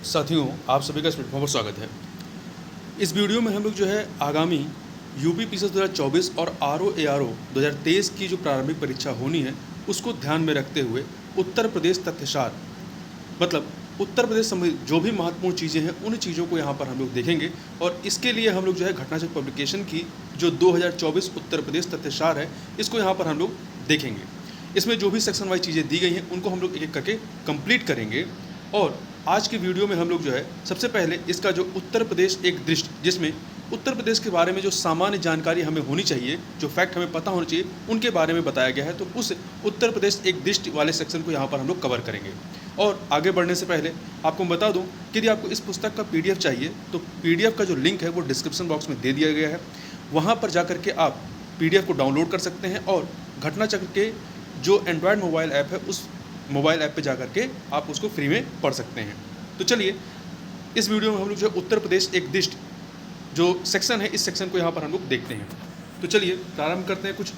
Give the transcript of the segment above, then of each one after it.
साथियों, आप सभी का इस प्लेटफॉर्म पर स्वागत है। इस वीडियो में हम लोग जो है आगामी यूपी पीसीएस 2024 और आरओ एआरओ 2023 की जो प्रारंभिक परीक्षा होनी है उसको ध्यान में रखते हुए उत्तर प्रदेश तथ्यसार मतलब उत्तर प्रदेश संबंधित जो भी महत्वपूर्ण चीज़ें हैं उन चीज़ों को यहाँ पर हम लोग देखेंगे। और इसके लिए हम लोग जो है घटनाचक्र पब्लिकेशन की जो 2024 उत्तर प्रदेश तथ्यसार है इसको यहाँ पर हम लोग देखेंगे। इसमें जो भी सेक्शन वाइज चीज़ें दी गई हैं उनको हम लोग एक एक करके कंप्लीट करेंगे। और आज की वीडियो में हम लोग जो है सबसे पहले इसका जो उत्तर प्रदेश एक दृष्टि, जिसमें उत्तर प्रदेश के बारे में जो सामान्य जानकारी हमें होनी चाहिए, जो फैक्ट हमें पता होना चाहिए, उनके बारे में बताया गया है। तो उस उत्तर प्रदेश एक दृष्टि वाले सेक्शन को यहाँ पर हम लोग कवर करेंगे। और आगे बढ़ने से पहले आपको बता दूं कि यदि आपको इस पुस्तक का पीडीएफ चाहिए तो पीडीएफ का जो लिंक है वो डिस्क्रिप्शन बॉक्स में दे दिया गया है। वहाँ पर जा करके आप पीडीएफ को डाउनलोड कर सकते हैं और घटनाचक्र के जो एंड्रॉयड मोबाइल ऐप है उस मोबाइल ऐप पे जा करके आप उसको फ्री में पढ़ सकते हैं। तो चलिए इस वीडियो में हम लोग जो है उत्तर प्रदेश एक दृष्टि जो सेक्शन है इस सेक्शन को यहाँ पर हम लोग देखते हैं। तो चलिए प्रारंभ करते हैं। कुछ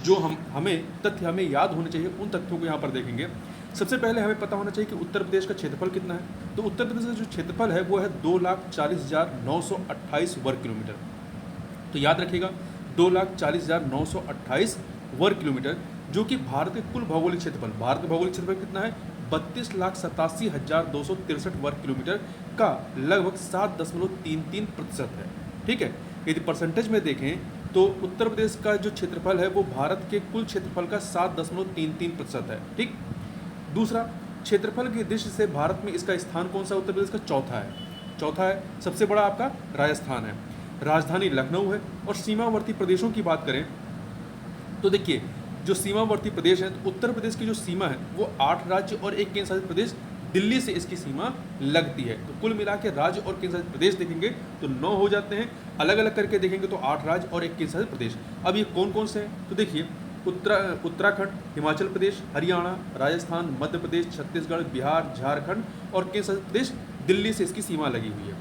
जो हमें याद होने चाहिए उन तथ्यों को यहाँ पर देखेंगे। सबसे पहले हमें पता होना चाहिए कि उत्तर प्रदेश का क्षेत्रफल कितना है। तो उत्तर प्रदेश का जो क्षेत्रफल है वो है 2,40,928 वर्ग किलोमीटर। तो याद रखिएगा 2,40,928 वर्ग किलोमीटर, जो कि भारत के कुल भौगोलिक क्षेत्रफल, भारत का भौगोलिक क्षेत्रफल कितना है 32,87,263 वर्ग किलोमीटर का लगभग 7.33% है। ठीक है, यदि परसेंटेज में देखें तो उत्तर प्रदेश का जो क्षेत्रफल है वो भारत के कुल क्षेत्रफल का 7.33% है। ठीक, दूसरा क्षेत्रफल की दृष्टि से भारत में इसका स्थान कौन सा उत्तर प्रदेश का चौथा है। सबसे बड़ा आपका राजस्थान है, राजधानी लखनऊ है। और सीमावर्ती प्रदेशों की बात करें तो देखिए जो सीमावर्ती प्रदेश हैं तो उत्तर प्रदेश की जो सीमा है वो 8 राज्य और एक केंद्र शासित प्रदेश दिल्ली से इसकी सीमा लगती है। तो कुल मिला के राज्य और केंद्र शासित प्रदेश देखेंगे तो 9 हो जाते हैं, अलग अलग करके देखेंगे तो 8 राज्य और एक केंद्र शासित प्रदेश। अब ये कौन कौन से हैं तो देखिए उत्तराखंड, हिमाचल प्रदेश, हरियाणा, राजस्थान, मध्य प्रदेश, छत्तीसगढ़, बिहार, झारखंड और केंद्र शासित प्रदेश दिल्ली से इसकी सीमा लगी हुई है।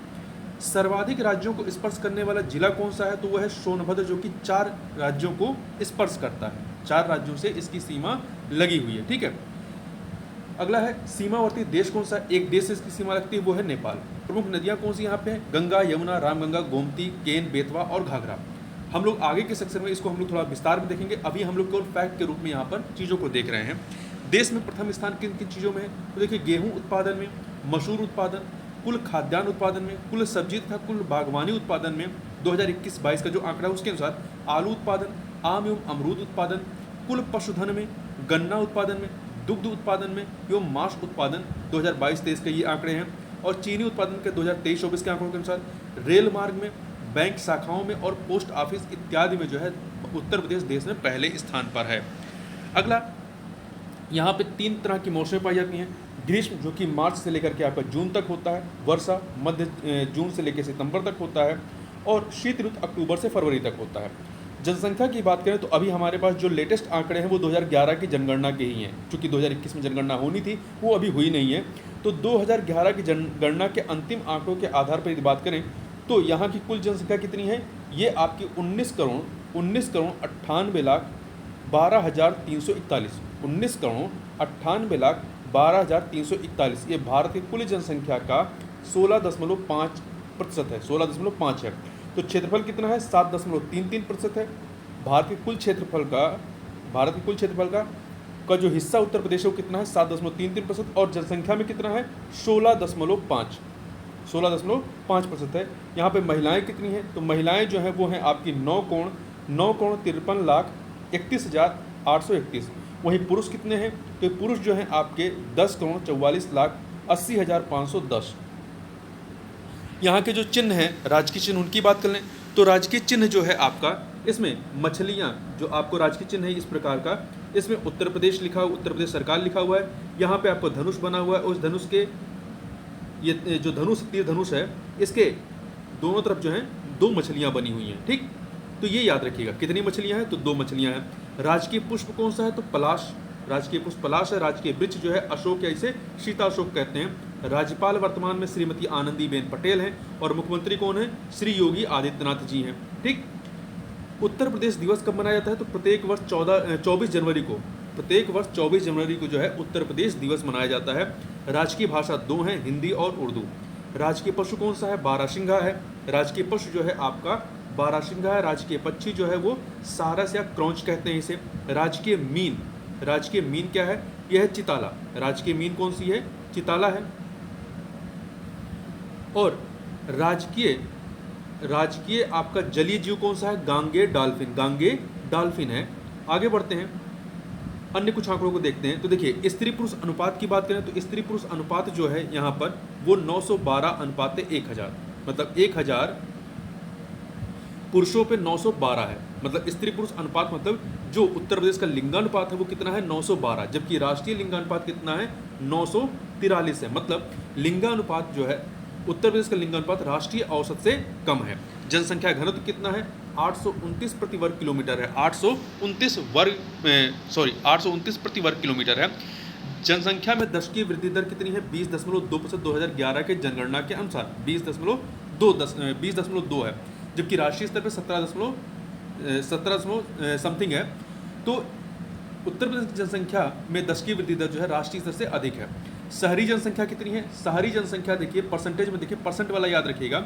सर्वाधिक राज्यों को स्पर्श करने वाला जिला कौन सा है तो वह है सोनभद्र, जो कि 4 राज्यों को स्पर्श करता है। 4 राज्यों से इसकी सीमा लगी हुई है। ठीक है, अगला है सीमावर्ती देश कौन सा, एक देश से इसकी सीमा लगती है वो है नेपाल। प्रमुख नदियां कौन सी यहाँ पे है, गंगा, यमुना, रामगंगा, गोमती, केन, बेतवा और घाघरा। हम लोग आगे के सेक्शन में इसको हम लोग थोड़ा विस्तार में देखेंगे। अभी हम लोग केवल फैक्ट के रूप में यहाँ पर चीज़ों को देख रहे हैं। देश में प्रथम स्थान किन किन चीज़ों में है तो देखिए गेहूँ उत्पादन में, मसूर उत्पादन, कुल खाद्यान्न उत्पादन में, कुल सब्जी तथा कुल बागवानी उत्पादन में 2021-22 का जो आंकड़ा है उसके अनुसार आलू उत्पादन, आम एवं अमरूद उत्पादन, कुल पशुधन में, गन्ना उत्पादन में, दुग्ध उत्पादन में एवं मांस उत्पादन 2022-23 के ये आंकड़े हैं। और चीनी उत्पादन के 2023-24 के आंकड़ों के अनुसार रेल मार्ग में, बैंक शाखाओं में और पोस्ट ऑफिस इत्यादि में जो है उत्तर प्रदेश देश में पहले स्थान पर है। अगला, यहाँ पे 3 तरह की मौसमें पाई जाती हैं। ग्रीष्म जो कि मार्च से लेकर के आपका जून तक होता है, वर्षा मध्य जून से लेकर सितंबर तक होता है और शीत ऋतु अक्टूबर से फरवरी तक होता है। जनसंख्या की बात करें तो अभी हमारे पास जो लेटेस्ट आंकड़े हैं वो 2011 की जनगणना के ही हैं। चूँकि 2021 में जनगणना होनी थी वो अभी हुई नहीं है। तो 2011 की जनगणना के अंतिम आंकड़ों के आधार पर यदि बात करें तो यहाँ की कुल जनसंख्या कितनी है, ये आपकी 19,98,12,341 19,98,12,341 ये भारत की कुल जनसंख्या का 16.5% है, 16.5 है। तो क्षेत्रफल कितना है 7.33% है। भारत के कुल क्षेत्रफल का जो हिस्सा उत्तर प्रदेश है वो कितना है 7.33% और जनसंख्या में कितना है 16.5% है। यहाँ पे महिलाएं कितनी हैं तो महिलाएं जो हैं वो हैं आपकी 9,53,31,831। वहीं पुरुष कितने हैं तो पुरुष जो हैं आपके 10,44,80,510। यहाँ के जो चिन्ह हैं राजकीय चिन्ह उनकी बात कर लें तो राजकीय चिन्ह जो है आपका इसमें मछलियाँ जो आपको राजकीय चिन्ह है इस प्रकार का, इसमें उत्तर प्रदेश लिखा हुआ, उत्तर प्रदेश सरकार लिखा हुआ है। यहाँ पे आपको धनुष बना हुआ है, उस धनुष के ये जो तीर धनुष है इसके दोनों तरफ जो हैं 2 मछलियाँ बनी हुई हैं। ठीक, तो ये याद रखिएगा कितनी मछलियाँ हैं तो 2 मछलियाँ हैं। राजकीय पुष्प कौन सा है तो पलाश, राजकीय पुष्प पलाश है। राजकीय वृक्ष जो है अशोक या इसे सीता अशोक कहते हैं। राज्यपाल वर्तमान में श्रीमती आनंदीबेन पटेल हैं और मुख्यमंत्री कौन है श्री योगी आदित्यनाथ जी हैं। ठीक, उत्तर प्रदेश दिवस कब मनाया जाता है तो प्रत्येक वर्ष 24 जनवरी को जो है उत्तर प्रदेश दिवस मनाया जाता है। राजकीय भाषा 2 हैं, हिंदी और उर्दू। राजकीय पशु कौन सा है? बारहसिंघा है। राजकीय पशु जो है आपका बारहसिंघा है। राजकीय पक्षी जो है वो सारस या क्रौंच कहते हैं इसे। राजकीय मीन क्या है? यह है चिताला। राजकीय मीन कौन सी है? चिताला है। और राजकीय आपका जलीय जीव कौन सा है? गांगे डॉल्फिन है। आगे बढ़ते हैं, अन्य कुछ आंकड़ों को देखते हैं। तो देखिए, स्त्री पुरुष अनुपात की बात करें तो स्त्री पुरुष अनुपात जो है यहाँ पर वो 912 अनुपात 1000, मतलब 1000 पुरुषों पे 912 है। मतलब स्त्री पुरुष अनुपात मतलब जो उत्तर प्रदेश का लिंगानुपात है वो कितना है? 912, जबकि राष्ट्रीय लिंगानुपात कितना है? 943 है। मतलब लिंगानुपात जो है उत्तर प्रदेश का लिंगानुपात राष्ट्रीय औसत से कम है। जनसंख्या घनत्व कितना है? 829 प्रति वर्ग किलोमीटर है। 829 प्रति वर्ग किलोमीटर है। जनसंख्या में दशकीय वृद्धि दर कितनी है? 20.2% 2011 के जनगणना के अनुसार 20.2 है, जबकि राष्ट्रीय स्तर पर 17 समथिंग है। तो उत्तर प्रदेश की जनसंख्या में दशकीय वृद्धि दर जो है राष्ट्रीय स्तर से अधिक है। शहरी जनसंख्या कितनी है? शहरी जनसंख्या देखिए परसेंटेज में, देखिए परसेंट वाला याद रखिएगा।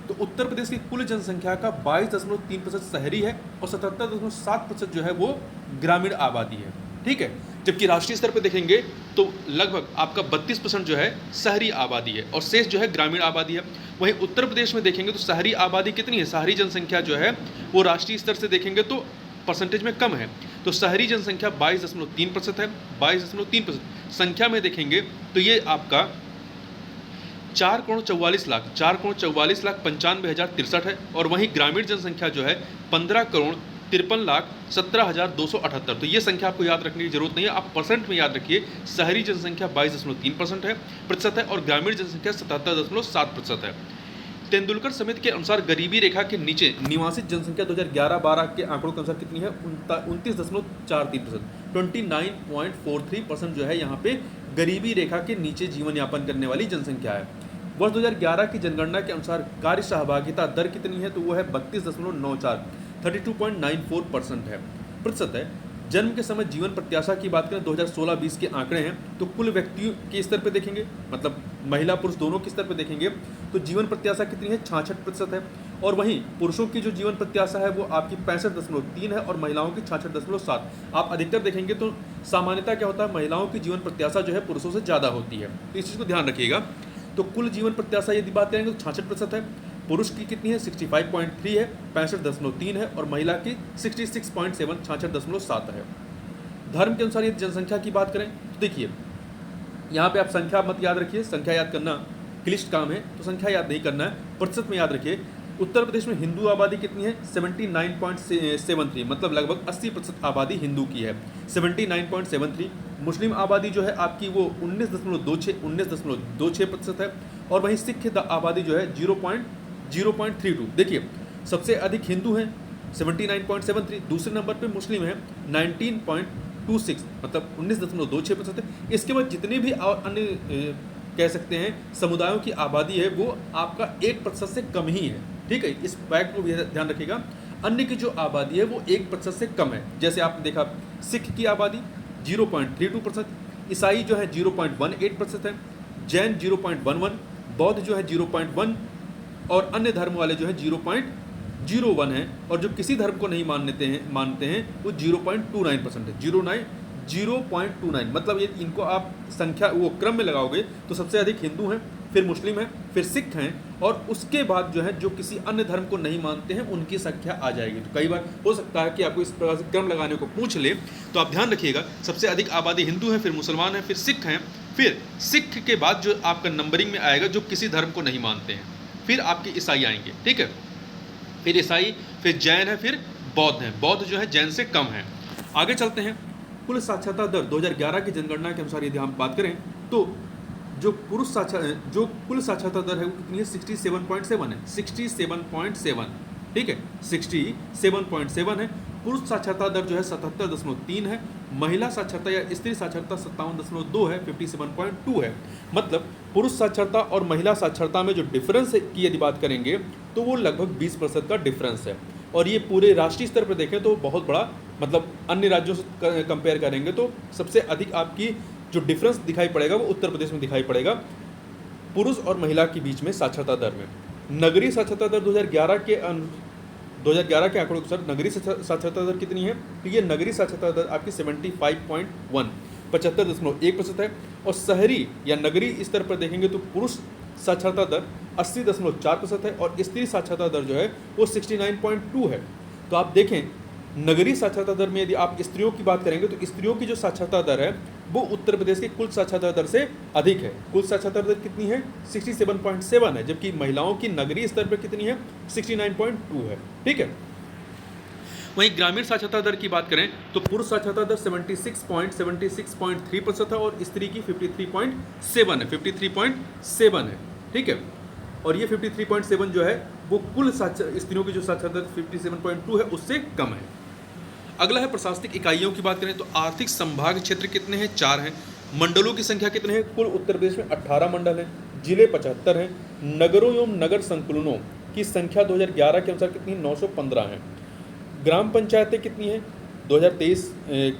तो उत्तर प्रदेश की कुल जनसंख्या का 22.3% शहरी है और 77.7% जो है वो ग्रामीण आबादी है। ठीक है, जबकि राष्ट्रीय स्तर पर देखेंगे तो लगभग आपका 32% जो है शहरी आबादी है और शेष जो है ग्रामीण आबादी है। वहीं उत्तर प्रदेश में देखेंगे तो शहरी आबादी कितनी है? शहरी जनसंख्या जो है वो राष्ट्रीय स्तर से देखेंगे तो परसेंटेज में कम है। तो शहरी जनसंख्या 22.3% है। 22.3% संख्या में देखेंगे तो ये आपका 4,44,95,63 है। और वहीं ग्रामीण जनसंख्या जो है 15,53,17,278। तो ये संख्या आपको याद रखने की जरूरत नहीं है, आप परसेंट में याद रखिए। शहरी जनसंख्या 22.3% है और ग्रामीण जनसंख्या 77.7% है। तेंदुलकर समिति के अनुसार गरीबी रेखा के नीचे निवासित जनसंख्या 2011-12 के आंकड़ों के अनुसार कितनी है? 29.43%, 29.43% जो है यहाँ पे गरीबी रेखा के नीचे जीवन यापन करने वाली जनसंख्या है। वर्ष 2011 की जनगणना के अनुसार कार्य सहभागिता दर कितनी है? तो वो है 32.94, 32.94% है, प्रतिशत है। जन्म के समय जीवन प्रत्याशा की बात करें 2016-20 के आंकड़े हैं तो कुल व्यक्तियों के स्तर पे देखेंगे, मतलब महिला पुरुष दोनों के स्तर पे देखेंगे तो जीवन प्रत्याशा कितनी है? 66% है। और वहीं पुरुषों की जो जीवन प्रत्याशा है वो आपकी 65.3 है और महिलाओं की 66.7। आप अधिकतर देखेंगे तो सामान्यतः क्या होता है? महिलाओं की जीवन प्रत्याशा जो है पुरुषों से ज़्यादा होती है, तो इस चीज़ को ध्यान रखिएगा। तो कुल जीवन प्रत्याशा यदि बात करेंगे तो 66% है। पुरुष की कितनी है? 65.3 है, 65.3 है और महिला की 66.7, 66.7 है। धर्म के अनुसार यदि जनसंख्या की बात करें तो देखिए यहाँ पे आप संख्या मत याद रखिए, संख्या याद करना क्लिष्ट काम है तो संख्या याद नहीं करना है, प्रतिशत में याद रखिए। उत्तर प्रदेश में हिंदू आबादी कितनी है? 79.73, मतलब लगभग 80% आबादी हिंदू की है, 79.73। मुस्लिम आबादी जो है आपकी वो 19.26% है और वहीं सिख आबादी जो है 0.32। देखिए सबसे अधिक हिंदू हैं 79.73, दूसरे नंबर पे मुस्लिम है 19.26, मतलब 19.26% है। इसके बाद जितने भी और अन्य कह सकते हैं समुदायों की आबादी है वो आपका 1% से कम ही है। ठीक है, इस फैक्ट को भी ध्यान रखिएगा। अन्य की जो आबादी है वो 1% से कम है। जैसे आपने देखा सिख की आबादी 0.32%, ईसाई जो है 0.18% है, जैन 0.11, बौद्ध जो है 0.1 और अन्य धर्म वाले जो है 0.01 है और जो किसी धर्म को नहीं मानते हैं वो 0.29% है, 0.29। मतलब ये इनको आप संख्या वो क्रम में लगाओगे तो सबसे अधिक हिंदू हैं, फिर मुस्लिम हैं, फिर सिख हैं और उसके बाद जो है जो किसी अन्य धर्म को नहीं मानते हैं उनकी संख्या आ जाएगी। तो कई बार हो सकता है कि आपको इस प्रकार से क्रम लगाने को पूछ ले, तो आप ध्यान रखिएगा सबसे अधिक आबादी हिंदू है, फिर मुसलमान है, फिर सिख हैं, फिर सिख के बाद जो आपका नंबरिंग में आएगा जो किसी धर्म को नहीं मानते हैं, फिर आपके ईसाई आएंगे। ठीक है, फिर ईसाई, फिर जैन है, फिर बौद्ध हैं। बौद्ध जो है जैन से कम है। आगे चलते हैं। कुल साक्षरता दर 2011 की जनगणना के अनुसार यदि हम बात करें तो जो कुल साक्षरता दर है वो कितनी है? 67.7 है, 67.7। ठीक है, 67.7 है। पुरुष साक्षरता दर जो है 77.3 है। महिला साक्षरता या स्त्री साक्षरता 57.2 है, 57.2 है। मतलब पुरुष साक्षरता और महिला साक्षरता में जो डिफरेंस की यदि बात करेंगे तो वो लगभग 20% का डिफरेंस है और ये पूरे राष्ट्रीय स्तर पर देखें तो बहुत बड़ा, मतलब अन्य राज्यों से कंपेयर करेंगे तो सबसे अधिक आपकी जो डिफरेंस दिखाई पड़ेगा वो उत्तर प्रदेश में दिखाई पड़ेगा। पुरुष और महिला के बीच में साक्षरता दर में। नगरीय साक्षरता दर 2011 के आंकड़ों के अनुसार नगरीय साक्षरता दर कितनी है? तो ये नगरीय साक्षरता दर आपकी 75.1 75.1% है। और शहरी या नगरीय स्तर पर देखेंगे तो पुरुष साक्षरता दर 80.4% है और स्त्री साक्षरता दर जो है वो 69.2 है। तो आप देखें नगरीय साक्षरता दर में यदि आप स्त्रियों की बात करेंगे तो स्त्रियों की जो साक्षरता दर है वो उत्तर प्रदेश की कुल साक्षरता दर से अधिक है। कुल साक्षरता दर कितनी है? 67.7 है, जबकि महिलाओं की नगरीय स्तर पर कितनी है? 69.2 है। ठीक है। वहीं ग्रामीण साक्षरता दर की बात करें तो पुरुष साक्षरता दर 76.3% है और स्त्री की 53.7 है। ठीक है। और ये 53.7 जो है वो कुल स्त्रियों की जो साक्षरता दर 57.2 है उससे कम है। अगला है प्रशासनिक इकाइयों की बात करें तो आर्थिक संभाग क्षेत्र कितने हैं? 4 हैं। मंडलों की संख्या कितने हैं? कुल उत्तर प्रदेश में 18 मंडल हैं। जिले 75 हैं। नगरों एवं नगर संकुलों की संख्या 2011 के अनुसार कितनी? 915 है। ग्राम पंचायतें कितनी हैं? 2023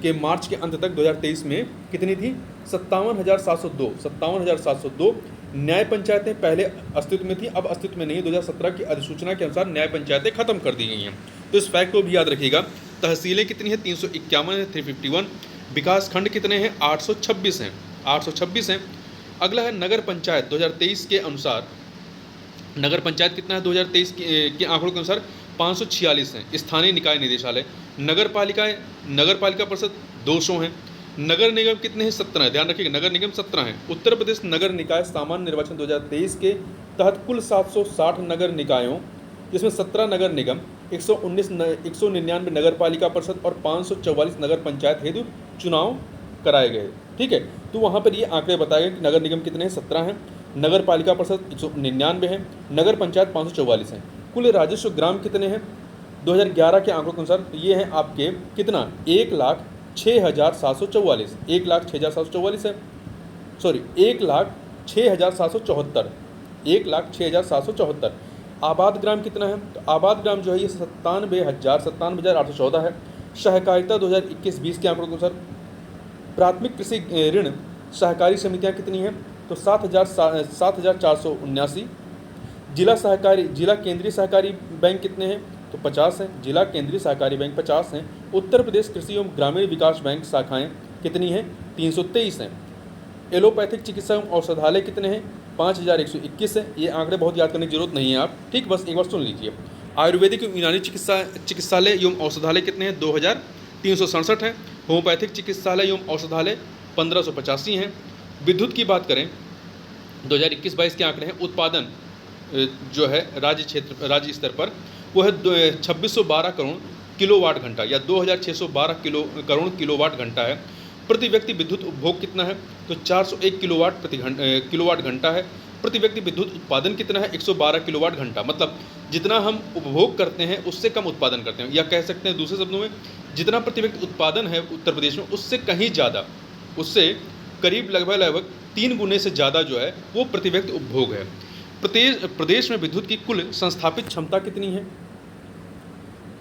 के मार्च के अंत तक 2023 में कितनी थी? 57,702। न्याय पंचायतें पहले अस्तित्व में थी, अब अस्तित्व में नहीं है। 2017 की अधिसूचना के अनुसार न्याय पंचायतें खत्म कर दी गई हैं। तो इस फैक्ट को भी याद रखिएगा। तहसीलें कितनी हैं? 351 है, 351। विकास खंड कितने हैं? 826 हैं, 826 हैं। अगला है नगर पंचायत 2023 के अनुसार। नगर पंचायत कितना है 2023 के आंकड़ों के अनुसार? 546 हैं। स्थानीय निकाय निदेशालय नगर पालिका परिषद 200 हैं। नगर निगम कितने हैं? 17 है। ध्यान रखिएगा नगर निगम 17 हैं। उत्तर प्रदेश नगर निकाय सामान्य निर्वाचन 2023 के तहत कुल 760 नगर निकायों, जिसमें 17 नगर निगम, 199 नगर पालिका परिषद और 544 नगर पंचायत हेतु चुनाव कराए गए। ठीक है। तो वहाँ पर ये आंकड़े बताए गए कि नगर निगम कितने हैं? 17 हैं। नगर पालिका परिषद 199 है। नगर पंचायत 544 हैं। कुल राजस्व ग्राम कितने हैं 2011 के आंकड़ों के अनुसार? ये हैं आपके कितना? 1,06,744। 1,06,744 है। सॉरी 1,06,774। 1,06,774। आबाद ग्राम कितना है? तो आबाद ग्राम जो है ये 97,814 है। सहकारिता 2021-20 के आंकड़ों के अनुसार प्राथमिक कृषि ऋण सहकारी समितियां कितनी हैं? तो 7,479। जिला केंद्रीय सहकारी बैंक कितने हैं? तो 50 हैं। जिला केंद्रीय सहकारी बैंक 50 हैं। उत्तर प्रदेश कृषि एवं ग्रामीण विकास बैंक शाखाएं कितनी हैं? 323 हैं। एलोपैथिक चिकित्सा एवं औषधालय कितने हैं? 5,121 है। ये आंकड़े बहुत याद करने की जरूरत नहीं है आप, ठीक, बस एक बार सुन लीजिए। आयुर्वेदिक एवं यूनानी चिकित्सालय एवं औषधालय कितने हैं? 2,367 हैं। होम्योपैथिक चिकित्सालय एवं औषधालय 1,585 हैं। विद्युत की बात करें 2021-22 के आंकड़े हैं। उत्पादन जो है राज्य स्तर पर वो है 2,612 करोड़ किलोवाट घंटा या 2,612 करोड़ किलोवाट घंटा है। प्रति व्यक्ति विद्युत उपभोग कितना है? तो 401 किलोवाट घंटा है। प्रति व्यक्ति विद्युत उत्पादन कितना है? 112 किलोवाट घंटा। मतलब जितना हम उपभोग करते हैं उससे कम उत्पादन करते हैं, या कह सकते हैं दूसरे शब्दों में जितना प्रति व्यक्ति उत्पादन है उत्तर प्रदेश में उससे कहीं ज़्यादा, उससे करीब लगभग 3 गुने से ज़्यादा जो है वो प्रति व्यक्ति उपभोग है। प्रदेश में विद्युत की कुल संस्थापित क्षमता कितनी है?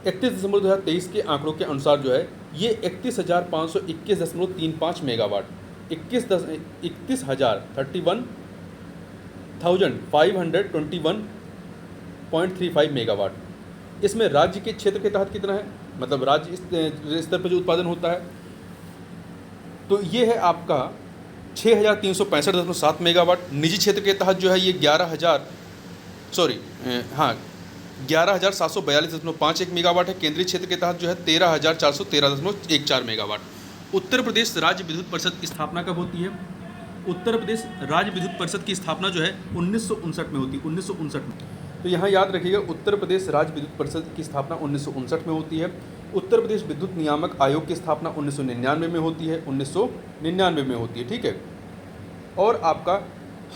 31 दिसंबर 2023 के आंकड़ों के अनुसार जो है ये 31,521.35 मेगावाट, 31,521.35 मेगावाट। इसमें राज्य के क्षेत्र के तहत कितना है? मतलब राज्य स्तर पर जो उत्पादन होता है तो ये है आपका 6,365.7 मेगावाट। निजी क्षेत्र के तहत जो है ये 11,742.51 मेगावाट है। केंद्रीय क्षेत्र के तहत जो है 13,413.14 मेगावाट। उत्तर प्रदेश राज्य विद्युत परिषद की स्थापना कब होती है? उत्तर प्रदेश राज्य विद्युत परिषद की स्थापना जो है 1959 में होती है, 1959 में। तो यहाँ याद रखिएगा उत्तर प्रदेश राज्य विद्युत परिषद की स्थापना 1959 में होती है। उत्तर प्रदेश विद्युत नियामक आयोग की स्थापना 1999 में होती है, 1999 में होती है, ठीक है। और आपका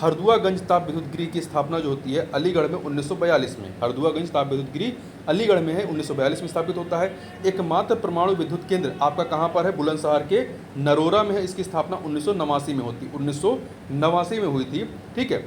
हरदुआगंज ताप विद्युत गृह की स्थापना जो होती है अलीगढ़ में 1942 में। हरदुआगंज ताप विद्युत गृह अलीगढ़ में है, 1942 में स्थापित होता है। एकमात्र परमाणु विद्युत केंद्र आपका कहाँ पर है? बुलंदशहर के नरोरा में है। इसकी स्थापना 1989 में होती, 1989 में हुई थी, ठीक है।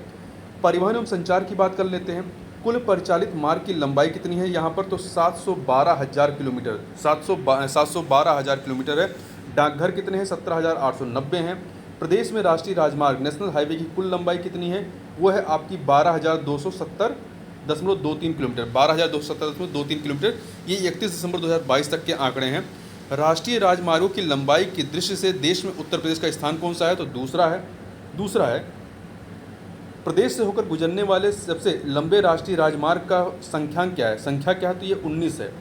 परिवहन एवं संचार की बात कर लेते हैं। कुल परिचालित मार्ग की लंबाई कितनी है यहाँ पर? तो 712,000 किलोमीटर, 712,000 किलोमीटर है। डाकघर कितने हैं? 17,890 हैं। प्रदेश में राष्ट्रीय राजमार्ग नेशनल हाईवे की कुल लंबाई कितनी है? वो है आपकी 12,270.23 किलोमीटर, 12,270.23 किलोमीटर। ये 31 दिसंबर 2022 तक के आंकड़े हैं। राष्ट्रीय राजमार्गों की लंबाई की दृष्टि से देश में उत्तर प्रदेश का स्थान कौन सा है? तो दूसरा है प्रदेश से होकर गुजरने वाले सबसे लंबे राष्ट्रीय राजमार्ग का संख्यांक क्या है? संख्या क्या है? तो ये 19 है।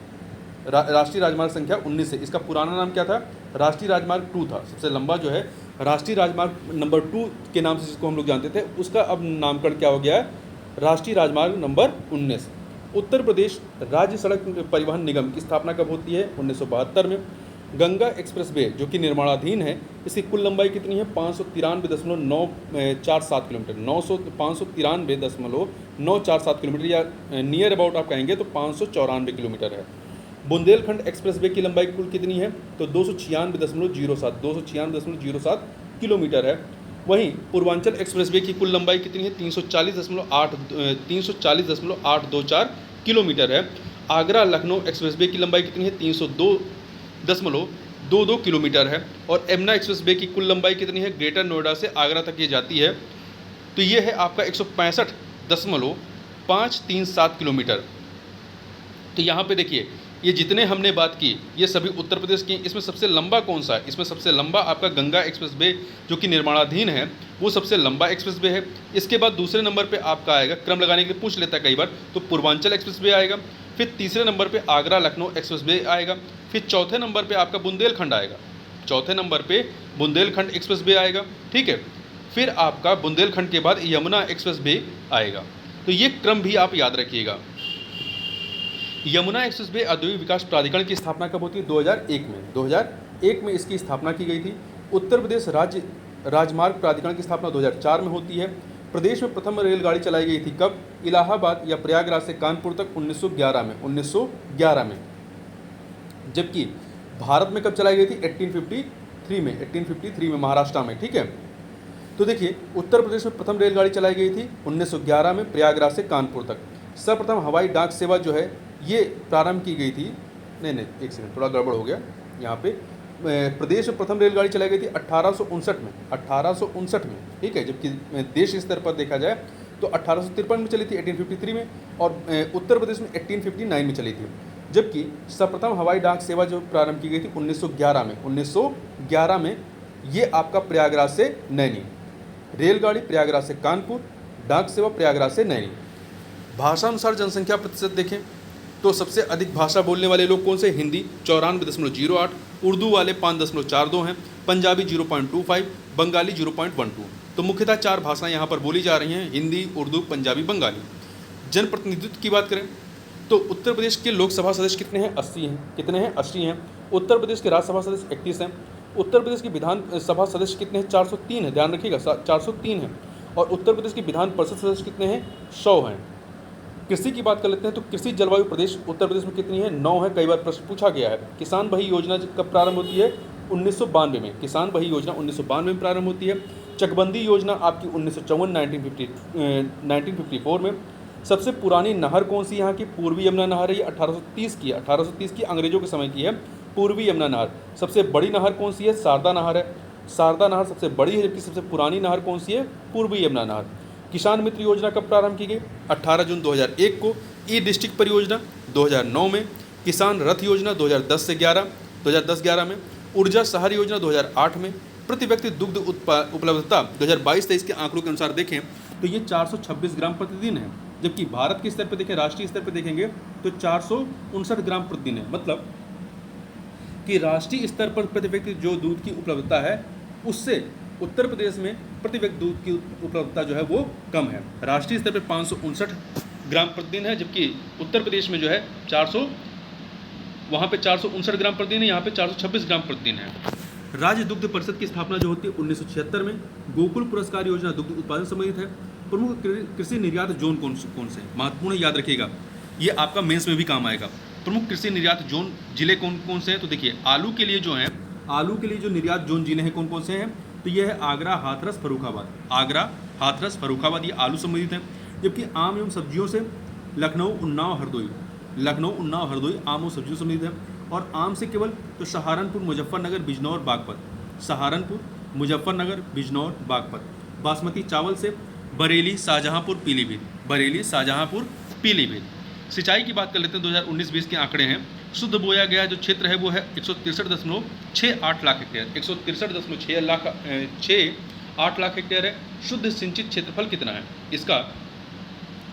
राष्ट्रीय राजमार्ग संख्या 19 है। इसका पुराना नाम क्या था? राष्ट्रीय राजमार्ग 2 था। सबसे लंबा जो है राष्ट्रीय राजमार्ग नंबर 2 के नाम से जिसको हम लोग जानते थे, उसका अब नामकरण क्या हो गया है? राष्ट्रीय राजमार्ग नंबर 19। उत्तर प्रदेश राज्य सड़क परिवहन निगम की स्थापना कब होती है? 1972 में। गंगा एक्सप्रेसवे जो कि निर्माणाधीन है, इसकी कुल लंबाई कितनी है? 593.947 किलोमीटर, 593.947 किलोमीटर, या नियर अबाउट आप कहेंगे तो 594 किलोमीटर है। बुंदेलखंड एक्सप्रेसवे की लंबाई कुल कितनी है? तो 296.07 किलोमीटर है। वहीं पूर्वांचल एक्सप्रेसवे की कुल लंबाई कितनी है? 340.824 किलोमीटर है। आगरा लखनऊ एक्सप्रेसवे की लंबाई कितनी है? 302.22 किलोमीटर है। और यमुना एक्सप्रेसवे की कुल लंबाई कितनी है? ग्रेटर नोएडा से आगरा तक ये जाती है, तो ये है आपका 165.537 किलोमीटर। तो यहाँ पे देखिए, ये जितने हमने बात की ये सभी उत्तर प्रदेश की। इसमें सबसे लंबा कौन सा है? इसमें सबसे लंबा आपका गंगा एक्सप्रेसवे जो कि निर्माणाधीन है, वो सबसे लंबा एक्सप्रेसवे है। इसके बाद दूसरे नंबर पे आपका आएगा, क्रम लगाने के लिए पूछ लेता है कई बार, तो पूर्वांचल एक्सप्रेसवे आएगा। फिर तीसरे नंबर पे आगरा लखनऊ एक्सप्रेसवे आएगा। फिर चौथे नंबर पे आपका बुंदेलखंड आएगा, चौथे नंबर पे बुंदेलखंड एक्सप्रेसवे आएगा, ठीक है। फिर आपका बुंदेलखंड के बाद यमुना एक्सप्रेसवे आएगा। तो ये क्रम भी आप याद रखिएगा। यमुना एक्सप्रेसवे औद्योगिक विकास प्राधिकरण की स्थापना कब होती है? 2001 में। 2001 में इसकी स्थापना की गई थी। उत्तर प्रदेश राज्य राजमार्ग प्राधिकरण की स्थापना 2004 में होती है। प्रदेश में प्रथम रेलगाड़ी चलाई गई थी कब? इलाहाबाद या प्रयागराज से कानपुर तक 1911 में, 1911 में। जबकि भारत में कब चलाई गई थी? 1853 में महाराष्ट्र में, ठीक है। तो देखिए, उत्तर प्रदेश में प्रथम रेलगाड़ी चलाई गई थी 1911 में प्रयागराज से कानपुर तक। सर्वप्रथम हवाई डाक सेवा जो है ये प्रारंभ की गई थी, नहीं एक सेकंड, थोड़ा गड़बड़ हो गया यहाँ पे। प्रदेश में प्रथम रेलगाड़ी चलाई गई थी 1859 में, 1859 में, ठीक है। जबकि देश स्तर पर देखा जाए तो 1853 में चली थी, 1853 में, और उत्तर प्रदेश में 1859 में चली थी। जबकि सर्वप्रथम हवाई डाक सेवा जो प्रारंभ की गई थी 1911 में, 1911 में ये आपका प्रयागराज से नैनी। रेलगाड़ी प्रयागराज से कानपुर, डाक सेवा प्रयागराज से नैनी। भाषानुसार जनसंख्या प्रतिशत देखें तो सबसे अधिक भाषा बोलने वाले लोग कौन से? हिंदी 94.08, उर्दू वाले 5.42 हैं, पंजाबी 0.25, बंगाली 0.12। तो मुख्यतः 4 भाषाएं यहाँ पर बोली जा रही हैं, हिंदी, उर्दू, पंजाबी, बंगाली। जनप्रतिनिधित्व की बात करें तो उत्तर प्रदेश के लोकसभा सदस्य कितने हैं? 80 हैं। कितने हैं? 80 हैं। उत्तर प्रदेश के राज्यसभा सदस्य 31 हैं। उत्तर प्रदेश की विधानसभा सदस्य कितने हैं? 403 हैं, ध्यान रखिएगा, 403 हैं। और उत्तर प्रदेश की विधान परिषद सदस्य कितने हैं? 100 हैं। कृषि की बात कर लेते हैं तो कृषि जलवायु प्रदेश उत्तर प्रदेश में कितनी है? 9 है। कई बार प्रश्न पूछा गया है। किसान बही योजना कब प्रारंभ होती है? 1992 में। किसान बही योजना 1992 में प्रारंभ होती है। चकबंदी योजना आपकी 1954 में। सबसे पुरानी नहर कौन सी यहाँ की? पूर्वी यमुना नहर है, ये 1830 की है, 1830 की, अंग्रेजों के समय की है पूर्वी यमुना नहर। सबसे बड़ी नहर कौन सी है? शारदा नहर है। शारदा नहर सबसे बड़ी है, जबकि सबसे पुरानी नहर कौन सी है? पूर्वी यमुना नहर। किसान मित्र योजना कब प्रारंभ की गई? 18 जून 2001 को। ई डिस्ट्रिक्ट परियोजना 2009 में। किसान रथ योजना 2010-11 में। ऊर्जा शहर योजना 2008 में। प्रति व्यक्ति दुग्ध उपलब्धता 2022-23 के आंकड़ों के अनुसार देखें तो ये 426 ग्राम प्रतिदिन है। जबकि भारत के स्तर पर देखें, राष्ट्रीय स्तर पर देखेंगे तो 459 ग्राम प्रतिदिन है। मतलब कि राष्ट्रीय स्तर पर प्रति व्यक्ति जो दूध की उपलब्धता है उससे उत्तर प्रदेश में प्रति व्यक्ति दूध की उपलब्धता जो है वो कम है। राष्ट्रीय स्तर पर 559 ग्राम प्रतिदिन है, जबकि उत्तर प्रदेश में जो है 459 ग्राम प्रतिदिन है, यहाँ पे 426 ग्राम प्रतिदिन है। राज्य दुग्ध परिषद की स्थापना जो होती है 1976 में। गोकुल पुरस्कार योजना दुग्ध उत्पादन संबंधित है। प्रमुख कृषि निर्यात जोन कौन से हैं? महत्वपूर्ण, याद रखिएगा, ये आपका मेंस में भी काम आएगा। प्रमुख कृषि निर्यात जोन जिले कौन कौन से हैं? तो देखिए, आलू के लिए जो निर्यात जोन जिले हैं कौन कौन से हैं? तो ये है आगरा, हाथरस, फर्रुखाबाद। आगरा, हाथरस, फर्रुखाबाद, ये आलू संबंधित हैं। जबकि आम एवं सब्जियों से लखनऊ, उन्नाव, हरदोई आम और सब्जियों संबंधित है। और आम से केवल तो सहारनपुर, मुजफ्फरनगर, बिजनौर, बागपत। सहारनपुर, मुजफ्फरनगर, बिजनौर, बागपत। बासमती चावल से बरेली, शाहजहांपुर, पीलीभीत। बरेली, शाहजहांपुर, पीलीभीत। सिंचाई की बात कर लेते हैं, 2019-20 के आंकड़े हैं। शुद्ध बोया गया जो क्षेत्र है वो है 163.68 लाख हेक्टेयर। 163.68 लाख हेक्टेयर है। शुद्ध सिंचित क्षेत्रफल कितना है इसका?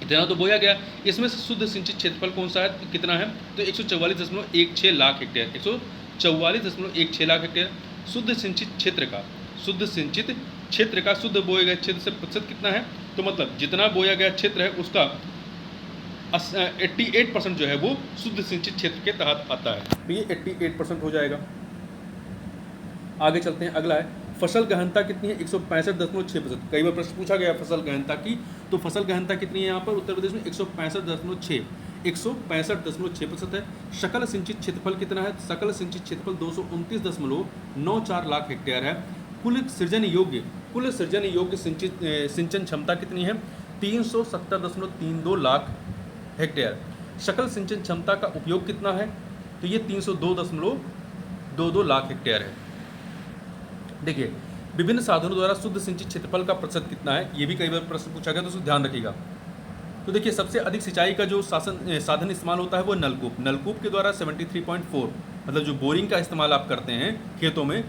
इतना तो बोया गया, इसमें से शुद्ध सिंचित क्षेत्रफल कौन सा है, कितना है? तो 144.16 लाख हेक्टेयर। 144.16 लाख हेक्टेयर। शुद्ध सिंचित क्षेत्र का, शुद्ध सिंचित क्षेत्र का शुद्ध बोए गए क्षेत्र से प्रतिशत कितना है? तो मतलब जितना बोया गया क्षेत्र है उसका 88% जो है वो शुद्ध सिंचित क्षेत्र के तहत आता है। तो ये 88% हो जाएगा। आगे चलते हैं, अगला है फसल गहनता कितनी है? 165.6%। कई बार प्रश्न पूछा गया फसल गहनता की, तो फसल गहनता कितनी है यहाँ पर उत्तर प्रदेश में? 165.6% है। सकल सिंचित क्षेत्रफल कितना है? सकल सिंचित क्षेत्रफल 229.94 लाख हेक्टेयर है। कुल सृजन योग्य सिंचन क्षमता कितनी है? 370.32 लाख हेक्टेयर। सकल सिंचन क्षमता का उपयोग कितना है? तो ये 302.22 लाख हेक्टेयर है। देखिए, विभिन्न साधनों द्वारा शुद्ध सिंचित क्षेत्रफल का प्रतिशत कितना है, ये भी कई बार प्रश्न पूछा गया, तो उसको ध्यान रखिएगा। तो देखिए, सबसे अधिक सिंचाई का जो साधन इस्तेमाल होता है वो नलकूप। नलकूप के द्वारा 73.4, मतलब जो बोरिंग का इस्तेमाल आप करते हैं खेतों में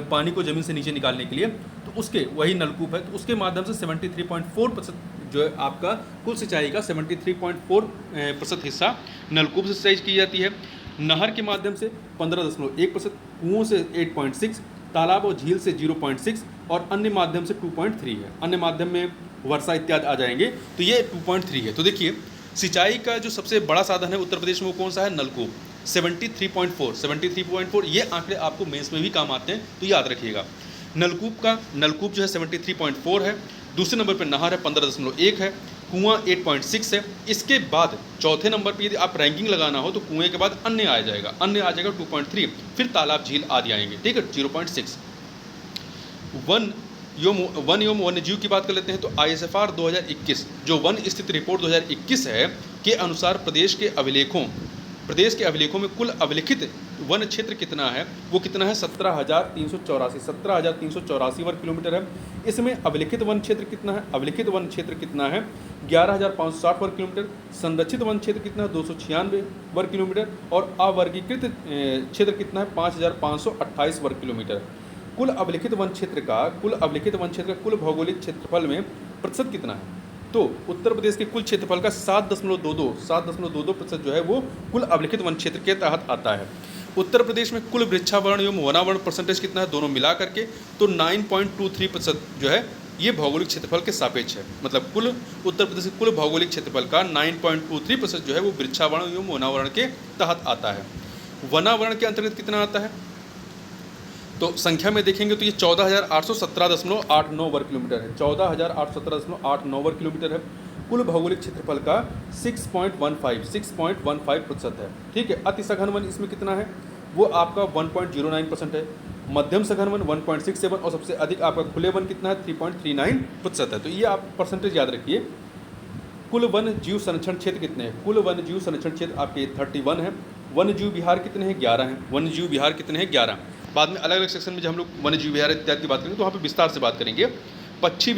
पानी को ज़मीन से नीचे निकालने के लिए, तो उसके वही नलकूप है, तो उसके माध्यम से 73.4% जो है आपका कुल सिंचाई का 73.4% हिस्सा नलकूप से सिंचाई की जाती है। नहर के माध्यम से 15.1%, कुओं से 8.6, तालाब और झील से 0.6 और अन्य माध्यम से 2.3 है। अन्य माध्यम में वर्षा इत्यादि आ जाएंगे, तो ये 2.3 है। तो देखिए, सिंचाई का जो सबसे बड़ा साधन है उत्तर प्रदेश में वो कौन सा है? नलकूप। 73.4 ये आंकड़े आपको मेंस में भी काम आते हैं, तो याद रखिएगा। नलकूप जो है 73.4 है। दूसरे नंबर पर नहर है 15.1 है। कुआं 8.6 है। इसके बाद चौथे नंबर पर यदि आप रैंकिंग लगाना हो तो कुएं के बाद अन्य आ जाएगा, 2.3, फिर तालाब झील आदि आएंगे, ठीक है, 0.6। वन एवं वन्यजीव की बात कर लेते हैं, तो ISFR 2021 जो वन स्थिति रिपोर्ट 2021 है के अनुसार प्रदेश के अभिलेखों में कुल अभिलिखित वन क्षेत्र कितना है? वो कितना है? 17,384 वर्ग किलोमीटर है। इसमें अभिलिखित वन क्षेत्र कितना है? अभिलिखित वन क्षेत्र कितना है? 11,560 वर्ग किलोमीटर। संरक्षित वन क्षेत्र कितना है? 296 वर्ग किलोमीटर। और अवर्गीकृत क्षेत्र कितना है? 5,528 वर्ग किलोमीटर। कुल अभिलिखित वन क्षेत्र का कुल भौगोलिक क्षेत्रफल में प्रतिशत कितना है? तो उत्तर प्रदेश के कुल क्षेत्रफल का 7.22% जो है वो कुल अभिलिखित वन क्षेत्र के तहत आता है। उत्तर प्रदेश में कुल वृक्षावरण एवं वनावरण परसेंटेज कितना है दोनों मिला करके? तो 9.23% जो है ये भौगोलिक क्षेत्रफल के सापेक्ष है। मतलब कुल उत्तर प्रदेश के कुल भौगोलिक क्षेत्रफल का 9.23% जो है वो वृक्षावरण एवं वनावरण के तहत आता है। वनावरण के अंतर्गत कितना आता है? तो संख्या में देखेंगे तो ये 14,817.89 वर्ग किलोमीटर है। 14,817.89 वर्ग किलोमीटर है। कुल भौगोलिक क्षेत्रफल का 6.15% है, ठीक है। अति सघन वन इसमें कितना है? वो आपका 1.09% है। मध्यम सघन वन 1.67 और सबसे अधिक आपका खुले वन कितना है? 3.39% है। तो ये आप परसेंटेज याद रखिए। कुल वन जीव संरक्षण क्षेत्र कितने हैं? कुल वन जीव संरक्षण क्षेत्र आपके 31 है। वन्य जीव विहार कितने हैं? 11 हैं। वन्य जीव विहार कितने हैं? 11। बाद में अलग अलग सेक्शन में जब हम लोग वन्य जीव विहार इत्यादि की बात करेंगे तो वहाँ पे विस्तार से बात करेंगे। पक्षी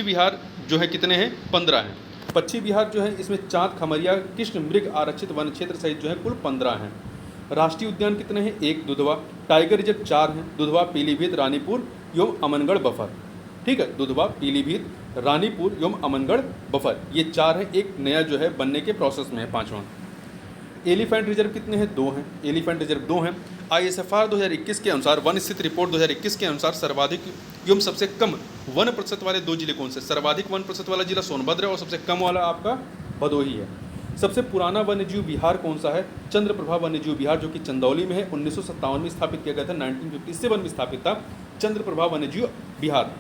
विहार जो है कितने हैं? 15 हैं। पक्षी विहार जो है इसमें चाँद, खमरिया, कृष्ण मृग आरक्षित वन क्षेत्र सहित जो है कुल 15 हैं। राष्ट्रीय उद्यान कितने हैं? 1 दुधवा। टाइगर रिजर्व 4 हैं। दुधवा, पीलीभीत, रानीपुर एवं अमनगढ़ बफर, ठीक है। दुधवा, पीलीभीत, रानीपुर एवं अमनगढ़ बफर, ये 4 हैं। एक नया जो है बनने के प्रोसेस में है, 5वां। एलिफेंट रिजर्व कितने हैं? 2 हैं। एलिफेंट रिजर्व 2 हैं। ISFR 2021 के अनुसार वन स्थिति रिपोर्ट 2021 के अनुसार सर्वाधिक एवं सबसे कम वन प्रतिशत वाले 2 जिले कौन से? सर्वाधिक वन प्रतिशत वाला जिला सोनभद्र है और सबसे कम वाला आपका भदोही है। सबसे पुराना वन्यजीव विहार कौन सा है? चंद्रप्रभा वन्यजीव विहार जो कि चंदौली में है। 1957 में स्थापित किया गया था। 1957 में स्थापित था चंद्रप्रभा वन्यजीव विहार।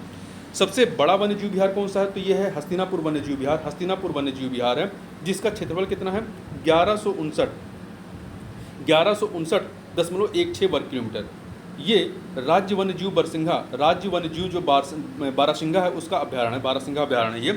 सबसे बड़ा वन्यजीव विहार कौन सा है? तो ये है हस्तिनापुर वन्यजीव विहार। हस्तिनापुर वन्यजीव विहार है जिसका क्षेत्रफल कितना है? 1159.16 वर्ग किलोमीटर। ये राज्य वन्यजीव बारहसिंगा जो बारहसिंगा है उसका अभ्यारण्य है। बारहसिंगा अभ्यारण्य है ये।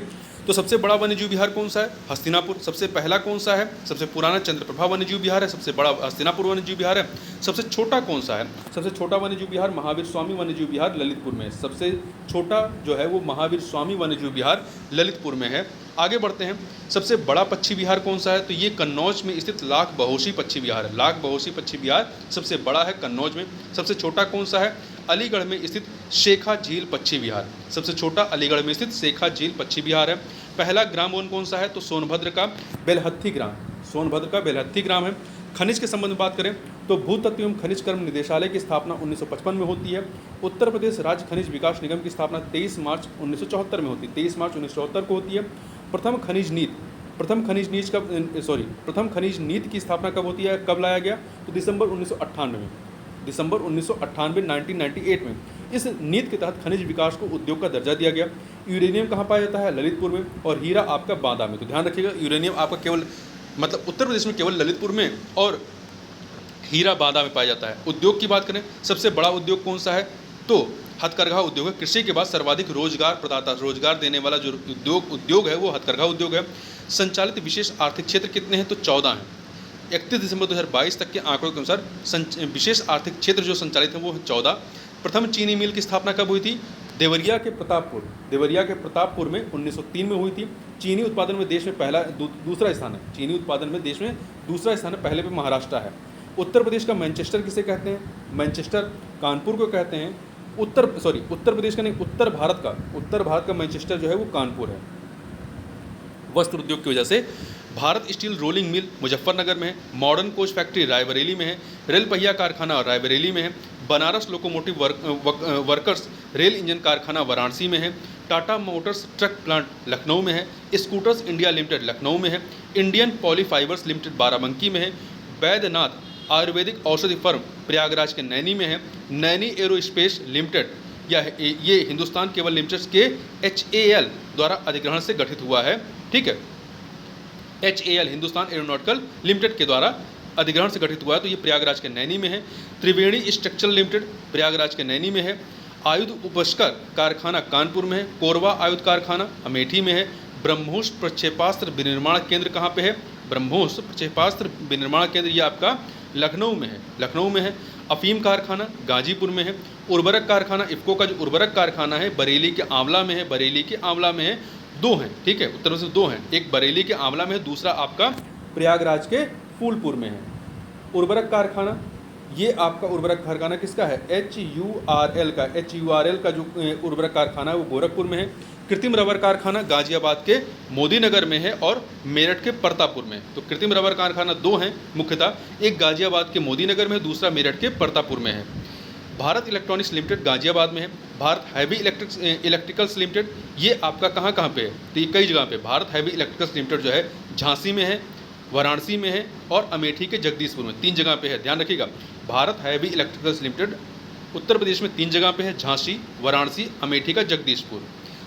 तो सबसे बड़ा वन्यजीव विहार कौन सा है? हस्तिनापुर। सबसे पहला कौन सा है? सबसे पुराना चंद्रप्रभा वन्यजीव विहार है, सबसे बड़ा हस्तिनापुर वन्यजीव विहार है। सबसे छोटा कौन सा है? सबसे छोटा वन्यजीव विहार महावीर स्वामी वन्यजीव विहार ललितपुर में है। सबसे छोटा जो है वो महावीर स्वामी वन्यजीव विहार ललितपुर में है। आगे बढ़ते हैं, सबसे बड़ा पक्षी विहार कौन सा है? तो ये कन्नौज में स्थित लाख बहोशी पक्षी विहार है। लाख बहोशी पक्षी विहार सबसे बड़ा है कन्नौज में। सबसे छोटा कौन सा है? अलीगढ़ में स्थित शेखा झील पक्षी विहार। सबसे छोटा अलीगढ़ में स्थित शेखा झील पक्षी विहार है। पहला ग्राम वन कौन सा है? तो सोनभद्र का बेलहत्थी ग्राम। सोनभद्र का बेलहत्थी ग्राम है। खनिज के संबंध में बात करें तो भूतत्व एवं खनिज कर्म निदेशालय की स्थापना 1955 में होती है। उत्तर प्रदेश राज्य खनिज विकास निगम की स्थापना 23 मार्च 1974 में होती है। 23 मार्च 1974 को होती है। प्रथम खनिज नीति की स्थापना कब होती है, कब लाया गया? तो दिसंबर 1998 में। दिसंबर 1998 1998 में इस नीति के तहत खनिज विकास को उद्योग का दर्जा दिया गया। यूरेनियम कहाँ पाया जाता है? ललितपुर में। और हीरा आपका बांदा में। तो ध्यान रखिएगा, यूरेनियम आपका केवल मतलब उत्तर प्रदेश में केवल ललितपुर में और हीरा बांदा में पाया जाता है। उद्योग की बात करें, सबसे बड़ा उद्योग कौन सा है? तो हथकरघा उद्योग है। कृषि के बाद सर्वाधिक रोजगार प्रदाता, रोजगार देने वाला जो उद्योग है वो हथकरघा उद्योग है। संचालित विशेष आर्थिक क्षेत्र कितने हैं? तो 14 हैं। 31 दिसंबर 2022 तक के आंकड़ों के अनुसार विशेष आर्थिक क्षेत्र जो संचालित हैं वो 14। प्रथम चीनी मिल की स्थापना कब हुई थी? देवरिया के प्रतापपुर में 1903 में हुई थी। चीनी उत्पादन में देश में दूसरा स्थान है। चीनी उत्पादन में देश में दूसरा स्थान है, पहले पे महाराष्ट्र है। उत्तर प्रदेश का मैनचेस्टर किसे कहते हैं? मैनचेस्टर कानपुर को कहते हैं। उत्तर प्रदेश का नहीं, उत्तर भारत का मैनचेस्टर जो है वो कानपुर है। वस्त्र उद्योग की वजह से Bharat steel rolling mill Muzaffarnagar में है। मॉडर्न कोच फैक्ट्री रायबरेली में है। रेल पहिया कारखाना रायबरेली में है। Banaras locomotive workers rail engine कारखाना वाराणसी में है। Tata Motors truck plant Lucknow में है। स्कूटर्स इंडिया लिमिटेड लखनऊ में है। इंडियन पॉलीफाइबर्स लिमिटेड बाराबंकी में है। वैद्यनाथ आयुर्वेदिक औषधि फर्म प्रयागराज के नैनी में है। नैनी एरोस्पेस लिमिटेड ये हिंदुस्तान केबल लिमिटेड के HAL द्वारा अधिग्रहण से गठित हुआ है। ठीक है, HAL हिंदुस्तान एरोनॉटिकल लिमिटेड के द्वारा अधिग्रहण से गठित हुआ है, तो ये प्रयागराज के नैनी में है। त्रिवेणी स्ट्रक्चरल लिमिटेड प्रयागराज के नैनी में है। आयुध उपस्कर कारखाना कानपुर में है। कोरबा आयुध कारखाना अमेठी में है। ब्रह्मोस प्रक्षेपास्त्र विनिर्माण केंद्र कहाँ पे है? ब्रह्मोस प्रक्षेपास्त्र विनिर्माण केंद्र ये आपका लखनऊ में है। अफीम कारखाना गाजीपुर में है। उर्वरक कारखाना इफ़को का जो उर्वरक कारखाना है बरेली के आंवला में है। 2 हैं, ठीक है, उत्तर प्रदेश में 2 हैं। एक बरेली के आंवला में है, दूसरा आपका प्रयागराज के फूलपुर में है। उर्वरक कारखाना ये आपका उर्वरक कारखाना किसका है? HURL का जो उर्वरक कारखाना है वो गोरखपुर में है। कृत्रिम रबर कारखाना गाजियाबाद के मोदी नगर में है और मेरठ के परतापुर में। तो कृत्रिम रबर कारखाना 2 हैं मुख्यतः, एक गाजियाबाद के मोदी नगर में है, दूसरा मेरठ के परतापुर में है। भारत इलेक्ट्रॉनिक्स लिमिटेड गाजियाबाद में है। भारत हैवी इलेक्ट्रिकल्स लिमिटेड ये आपका कहाँ पे है? तो ये कई जगह पे। भारत हैवी इलेक्ट्रिकल्स लिमिटेड जो है झांसी में है, वाराणसी में है और अमेठी के जगदीशपुर में। 3 जगह पे है, ध्यान रखिएगा। Bharat heavy electricals limited Uttar Pradesh में 3 जगह पे है, झांसी, वाराणसी, अमेठी का जगदीशपुर।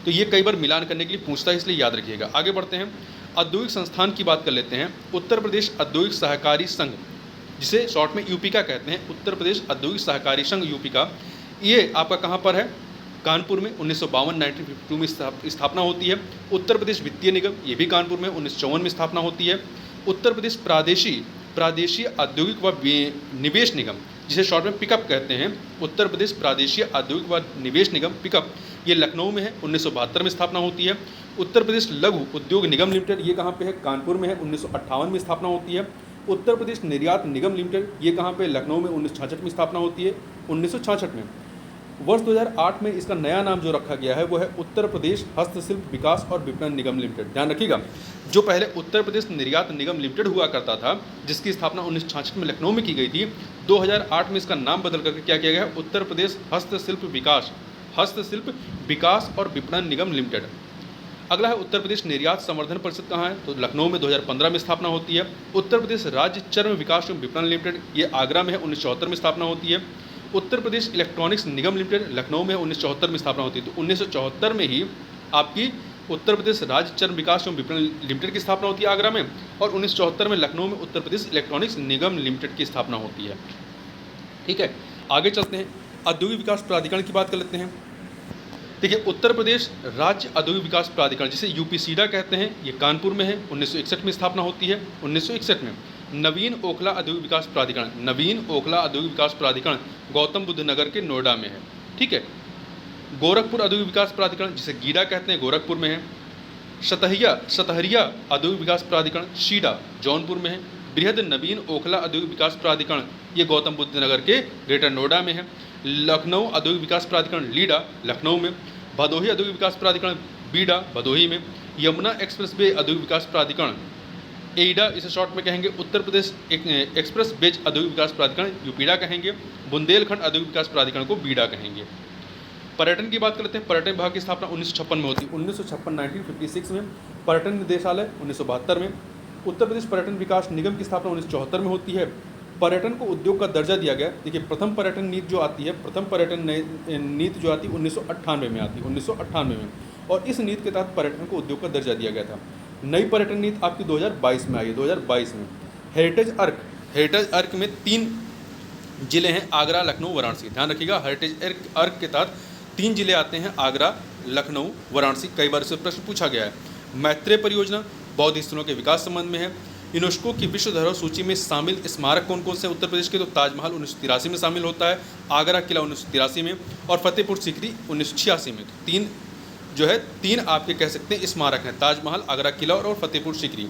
तो ये कई बार मिलान करने के लिए पूछता है, इसलिए याद रखिएगा। आगे बढ़ते हैं, औद्योगिक संस्थान की बात कर लेते हैं। उत्तर प्रदेश औद्योगिक सहकारी संघ जिसे शॉर्ट में यूपी का कहते हैं, उत्तर प्रदेश औद्योगिक सहकारी संघ यूपी का, ये आपका कहाँ पर है? कानपुर में 1952 में स्थापना होती है। उत्तर प्रदेश वित्तीय निगम ये भी कानपुर में 1954 में स्थापना होती है। उत्तर प्रदेश प्रादेशीय औद्योगिक व निवेश निगम जिसे शॉर्ट में पिकअप कहते हैं, उत्तर प्रदेश प्रादेशीय औद्योगिक व निवेश निगम पिकअप ये लखनऊ में है, 1972 में स्थापना होती है। उत्तर प्रदेश लघु उद्योग निगम लिमिटेड ये कहाँ पे है? कानपुर में है, 1958 में स्थापना होती है। उत्तर प्रदेश निर्यात निगम लिमिटेड ये कहाँ पे? लखनऊ में, 1966 में स्थापना होती है। 1966 में वर्ष 2008 में इसका नया नाम जो रखा गया है वो है उत्तर प्रदेश हस्तशिल्प विकास और विपणन निगम लिमिटेड। ध्यान रखिएगा, जो पहले उत्तर प्रदेश निर्यात निगम लिमिटेड हुआ करता था जिसकी स्थापना 1966 में लखनऊ में की गई थी, 2008 में इसका नाम बदल करके क्या किया गया है? उत्तर प्रदेश हस्तशिल्प विकास और विपणन निगम लिमिटेड। अगला है उत्तर प्रदेश निर्यात संवर्धन परिषद कहाँ है? तो लखनऊ में 2015 में स्थापना होती है। उत्तर प्रदेश राज्य चर्म विकास एवं विपणन लिमिटेड ये आगरा में है, 1974 में स्थापना होती है। उत्तर प्रदेश इलेक्ट्रॉनिक्स निगम लिमिटेड लखनऊ में 1974 में स्थापना होती है। तो 1974 में ही आपकी उत्तर प्रदेश राज्य चर्म विकास एवं विपणन लिमिटेड की स्थापना होती है आगरा में, और 1974 में लखनऊ में उत्तर प्रदेश इलेक्ट्रॉनिक्स निगम लिमिटेड की स्थापना होती है। ठीक है, आगे चलते हैं, औद्योगिक विकास प्राधिकरण की बात कर लेते हैं। देखिए, उत्तर प्रदेश राज्य औद्योगिक विकास प्राधिकरण, जिसे यूपीसीडा कहते हैं, ये कानपुर में है। 1961 में स्थापना होती है। 1961 में नवीन ओखला औद्योगिक विकास प्राधिकरण, नवीन ओखला औद्योगिक विकास प्राधिकरण गौतम बुद्ध नगर के नोएडा में है। ठीक है। गोरखपुर औद्योगिक विकास प्राधिकरण, जिसे गीडा कहते हैं, गोरखपुर में है। सतहरिया औद्योगिक विकास प्राधिकरण शीडा जौनपुर में है। बृहद नवीन ओखला औद्योगिक विकास प्राधिकरण, ये गौतम बुद्ध नगर के ग्रेटर नोएडा में है। लखनऊ औद्योगिक विकास प्राधिकरण लीडा लखनऊ में। भदोही औद्योगिक विकास प्राधिकरण बीडा भदोही में। यमुना एक्सप्रेस वे औद्योगिक विकास प्राधिकरण एईडा, इसे शॉर्ट में कहेंगे। उत्तर प्रदेश एक्सप्रेस वेज औद्योगिक विकास प्राधिकरण यूपीडा कहेंगे। बुंदेलखंड औद्योगिक विकास प्राधिकरण को बीडा कहेंगे। पर्यटन की बात करते हैं। पर्यटन विभाग की स्थापना 1956 में होती है। 1956 में। पर्यटन निदेशालय 1972 में। उत्तर प्रदेश पर्यटन विकास निगम की स्थापना 1974 में होती है। पर्यटन को उद्योग का दर्जा दिया गया। देखिए, प्रथम पर्यटन नीति जो आती है, प्रथम पर्यटन नीति जो आती है 1998 में आती है, 1998 में। और इस नीति के तहत पर्यटन को उद्योग का दर्जा दिया गया था। नई पर्यटन नीति आपकी 2022 में आई है, 2022 में। हेरिटेज अर्क में 3 जिले हैं, आगरा, लखनऊ, वाराणसी। ध्यान रखिएगा, हेरिटेज अर्क के तहत 3 जिले आते हैं, आगरा, लखनऊ, वाराणसी। कई बार इससे प्रश्न पूछा गया है। मैत्रेय परियोजना बौद्ध स्थलों के विकास संबंध में है। यूनेस्को की विश्व धरोहर सूची में शामिल स्मारक कौन कौन से उत्तर प्रदेश के? तो ताजमहल 1983 में शामिल होता है, आगरा किला 1983 में, और फतेहपुर सीकरी 1986 में। 3 आपके कह सकते हैं स्मारक हैं, ताजमहल, आगरा किला और फतेहपुर सीकरी।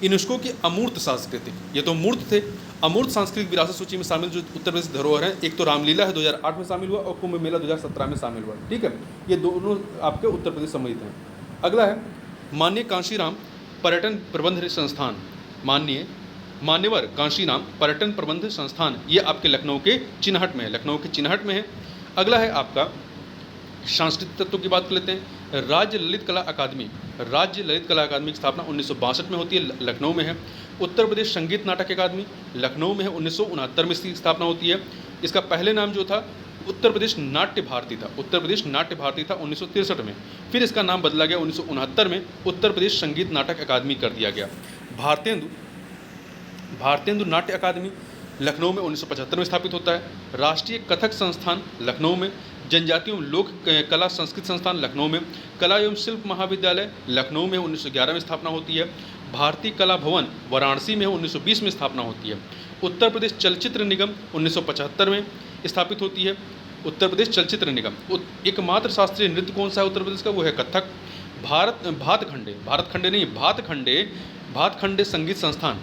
यूनेस्को की अमूर्त सांस्कृतिक, ये तो मूर्त थे, अमूर्त सांस्कृतिक विरासत सूची में शामिल जो उत्तर प्रदेश धरोहर हैं, एक तो रामलीला है 2008 में शामिल हुआ, और कुंभ मेला 2017 में शामिल हुआ। ठीक है, ये दोनों आपके उत्तर प्रदेश सम्मिलित हैं। अगला है माननीय कांशीराम पर्यटन प्रबंध संस्थान, मान्यवर कांशीराम पर्यटन प्रबंध संस्थान, ये आपके लखनऊ के चिन्हट में है, लखनऊ के चिन्हट में है। अगला है आपका सांस्कृतिक तत्वों की बात कर लेते हैं। राज्य ललित कला अकादमी की स्थापना 1962 में होती है, लखनऊ में है। उत्तर प्रदेश संगीत नाटक अकादमी लखनऊ में है, 1969 में इसकी स्थापना होती है। इसका पहले नाम जो था उत्तर प्रदेश नाट्य भारती था, 1963 में। फिर इसका नाम बदला गया 1969 में, उत्तर प्रदेश संगीत नाटक अकादमी कर दिया गया। भारतेंदु नाट्य अकादमी लखनऊ में 1975 में स्थापित होता है। राष्ट्रीय कथक संस्थान लखनऊ में। जनजातीय लोक कला संस्कृत संस्थान लखनऊ में। कला एवं शिल्प महाविद्यालय लखनऊ में 1911 में स्थापना होती है। भारतीय कला भवन वाराणसी में 1920 में स्थापना होती है। उत्तर प्रदेश चलचित्र निगम 1975 में स्थापित होती है। उत्तर प्रदेश चलचित्र निगम। एकमात्र शास्त्रीय नृत्य कौन सा है उत्तर प्रदेश का? वो है कथक। भातखंडे संगीत संस्थान,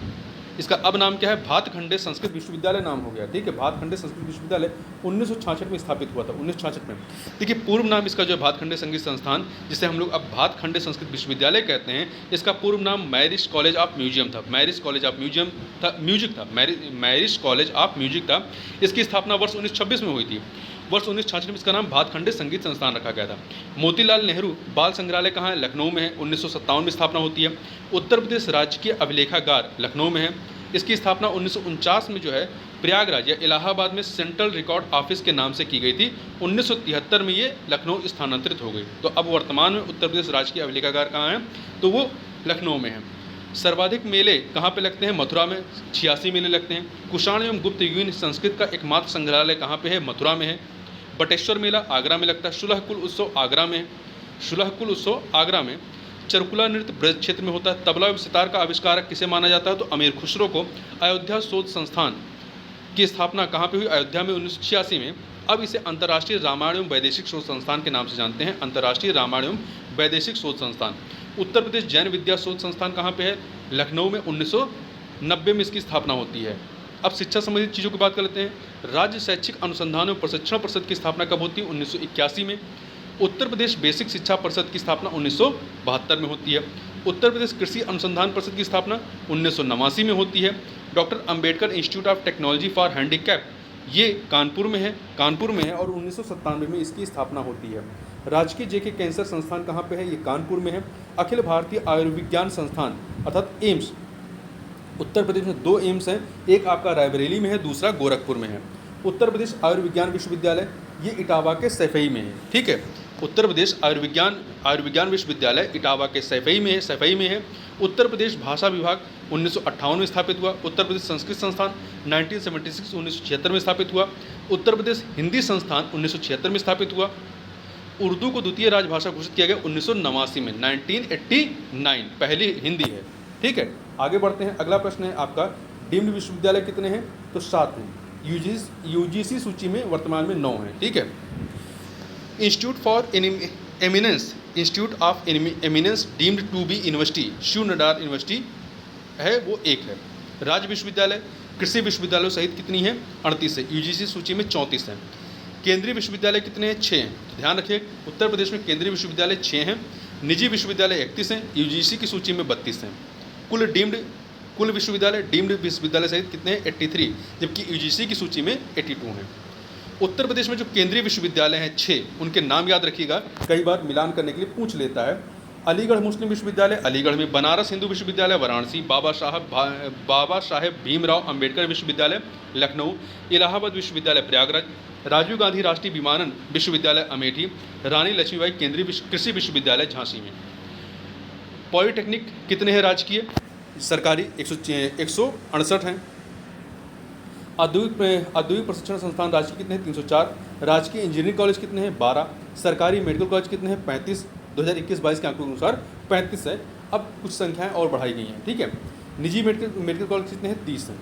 इसका अब नाम क्या है? भातखंडे संस्कृत विश्वविद्यालय नाम हो गया। ठीक है, भातखंडे संस्कृत विश्वविद्यालय 1966 में स्थापित हुआ था, 1966 में। देखिए, पूर्व नाम इसका जो है भातखंडे संगीत संस्थान, जिसे हम लोग अब भातखंडे संस्कृत विश्वविद्यालय कहते हैं, इसका पूर्व नाम मैरिज कॉलेज ऑफ म्यूजियम था। मैरिज कॉलेज ऑफ म्यूजिक था। इसकी स्थापना वर्ष 1926 में हुई थी। वर्ष 1966 में इसका नाम भातखंडे संगीत संस्थान रखा गया था। मोतीलाल नेहरू बाल संग्रहालय कहाँ है? लखनऊ में है, 1957 में स्थापना होती है। उत्तर प्रदेश राजकीय अभिलेखागार लखनऊ में है। इसकी स्थापना 1949 में जो है प्रयागराज या इलाहाबाद में सेंट्रल रिकॉर्ड ऑफिस के नाम से की गई थी। 1973 में ये लखनऊ स्थानांतरित हो गई। तो अब वर्तमान में उत्तर प्रदेश राजकीय अभिलेखागार कहाँ है? तो वो लखनऊ में है। सर्वाधिक मेले कहाँ पे लगते हैं? मथुरा में 86 मेले लगते हैं। कुषाण एवं गुप्त युगीन संस्कृत का एकमात्र संग्रहालय कहाँ पे है? मथुरा में है। बटेश्वर मेला आगरा में लगता है। शुलहकुल उत्सव आगरा में। चरकुला नृत्य ब्रज क्षेत्र में होता है। तबला एवं सितार का आविष्कारक किसे माना जाता है? तो अमीर खुसरो को। अयोध्या शोध संस्थान की स्थापना कहाँ पे हुई? अयोध्या में 1986 में। अब इसे अंतर्राष्ट्रीय रामायण एवं वैदेशिक शोध संस्थान के नाम से जानते हैं, अंतर्राष्ट्रीय रामायण एवं वैदेशिक शोध संस्थान। उत्तर प्रदेश जैन विद्या शोध संस्थान कहाँ पे है? लखनऊ में। 1990 में इसकी स्थापना होती है। अब शिक्षा संबंधित चीज़ों की बात कर लेते हैं। राज्य शैक्षिक अनुसंधान एवं प्रशिक्षण परिषद की स्थापना कब होती है? 1981 में। उत्तर प्रदेश बेसिक शिक्षा परिषद की स्थापना 1972 में होती है। उत्तर प्रदेश कृषि अनुसंधान परिषद की स्थापना 1989 में होती है। Doctor Ambedkar institute of technology for handicap, ये कानपुर में है और 1997 में इसकी स्थापना होती है। राजकीय जेके कैंसर संस्थान कहाँ पे है? ये कानपुर में है। अखिल भारतीय आयुर्विज्ञान संस्थान अर्थात एम्स, उत्तर प्रदेश में 2 एम्स हैं, एक आपका रायबरेली में है, दूसरा गोरखपुर में है। उत्तर प्रदेश आयुर्विज्ञान विश्वविद्यालय ये इटावा के सैफई में है। ठीक है, उत्तर प्रदेश आयुर्विज्ञान विश्वविद्यालय इटावा के सैफई में है। उत्तर प्रदेश भाषा विभाग 1958 में स्थापित हुआ। उत्तर प्रदेश संस्कृत संस्थान 1976 में स्थापित हुआ। उत्तर प्रदेश हिंदी संस्थान 1976 में स्थापित हुआ। उर्दू को द्वितीय राजभाषा घोषित किया गया 1989 में, 1989 पहली हिंदी है। ठीक है, आगे बढ़ते हैं। अगला प्रश्न है आपका, डीम्ड विश्वविद्यालय कितने हैं? तो 7 हैं। यूजीसी सूची में वर्तमान में 9 हैं। ठीक है, institute for eminence, institute of eminence deemed to be university, Shiv Nadar university है, वो 1 है। राज्य विश्वविद्यालय कृषि विश्वविद्यालयों सहित कितनी है? 38 है। यूजीसी सूची में 34 हैं। केंद्रीय विश्वविद्यालय कितने हैं? 6 हैं। तो ध्यान रखिए, उत्तर प्रदेश में केंद्रीय विश्वविद्यालय 6 हैं, निजी विश्वविद्यालय 31 हैं, यूजीसी की सूची में 32 हैं। कुल विश्वविद्यालय डीम्ड विश्वविद्यालय सहित कितने हैं? 83, जबकि यूजीसी की सूची में 82 हैं। उत्तर प्रदेश में जो केंद्रीय विश्वविद्यालय हैं 6, उनके नाम याद रखिएगा, कई बार मिलान करने के लिए पूछ लेता है। अलीगढ़ मुस्लिम विश्वविद्यालय अलीगढ़ में, बनारस हिंदू विश्वविद्यालय वाराणसी, बाबा साहेब भीमराव अंबेडकर विश्वविद्यालय लखनऊ, इलाहाबाद विश्वविद्यालय प्रयागराज, राजीव गांधी राष्ट्रीय विमानन विश्वविद्यालय अमेठी, रानी लक्ष्मीबाई केंद्रीय कृषि विश्वविद्यालय झांसी में। पॉलिटेक्निक कितने हैं राजकीय? सरकारी 168 हैं। औद्योगिक प्रशिक्षण संस्थान राजकीय कितने हैं? 304। राजकीय इंजीनियरिंग कॉलेज कितने हैं? 12। सरकारी मेडिकल कॉलेज कितने हैं? 35। 2021-22 के आंकड़ों के अनुसार 35 है। अब कुछ संख्याएं और बढ़ाई गई हैं। ठीक है, निजी मेडिकल कॉलेज कितने हैं? 30 हैं।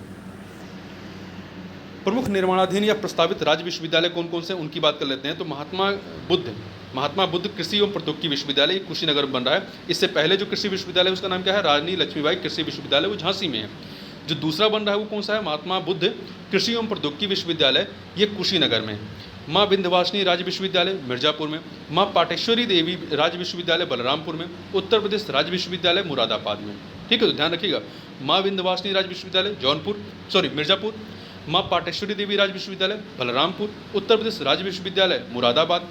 प्रमुख निर्माणाधीन या प्रस्तावित राज्य विश्वविद्यालय कौन कौन से, उनकी बात कर लेते हैं। तो महात्मा बुद्ध कृषि एवं प्रौद्योगिकी विश्वविद्यालय कुशीनगर में बन रहा है। इससे पहले जो कृषि विश्वविद्यालय उसका नाम क्या है? रानी लक्ष्मीबाई कृषि विश्वविद्यालय, वो झांसी में है। जो दूसरा बन रहा है वो कौन सा है? महात्मा बुद्ध कृषि एवं प्रौद्योगिकी विश्वविद्यालय, ये कुशीनगर में। माँ विंध्यवासिनी राज्य विश्वविद्यालय मिर्जापुर में, माँ पाटेश्वरी देवी राज्य विश्वविद्यालय बलरामपुर में, उत्तर प्रदेश राज्य विश्वविद्यालय मुरादाबाद में। ठीक है, तो ध्यान रखिएगा, माँ विंध्यवासिनी राज्य विश्वविद्यालय मिर्जापुर, माँ पाटेश्वरी देवी राज्य विश्वविद्यालय बलरामपुर, उत्तर प्रदेश राज्य विश्वविद्यालय मुरादाबाद।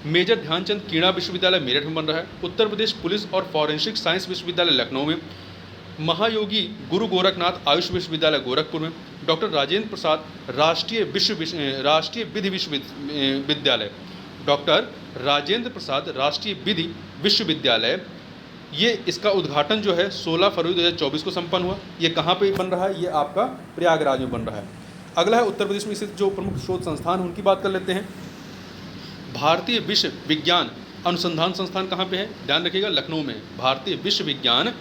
मेजर ध्यानचंद क्रीड़ा विश्वविद्यालय मेरठ में बन रहा है। उत्तर प्रदेश पुलिस और फॉरेंसिक साइंस विश्वविद्यालय लखनऊ में, महायोगी गुरु गोरखनाथ आयुष विश्वविद्यालय गोरखपुर में, डॉक्टर राजेंद्र प्रसाद राष्ट्रीय विधि विश्वविद्यालय, डॉक्टर राजेंद्र प्रसाद राष्ट्रीय विधि विश्वविद्यालय, ये इसका उद्घाटन जो है 16 फरवरी 2024 को संपन्न हुआ। ये कहाँ पे बन रहा है? ये आपका प्रयागराज में बन रहा है। अगला है उत्तर प्रदेश में स्थित जो प्रमुख शोध संस्थान, उनकी बात कर लेते हैं। भारतीय विश्व विज्ञान अनुसंधान संस्थान कहाँ पे है? ध्यान रखिएगा, लखनऊ में। भारतीय विश्व विज्ञान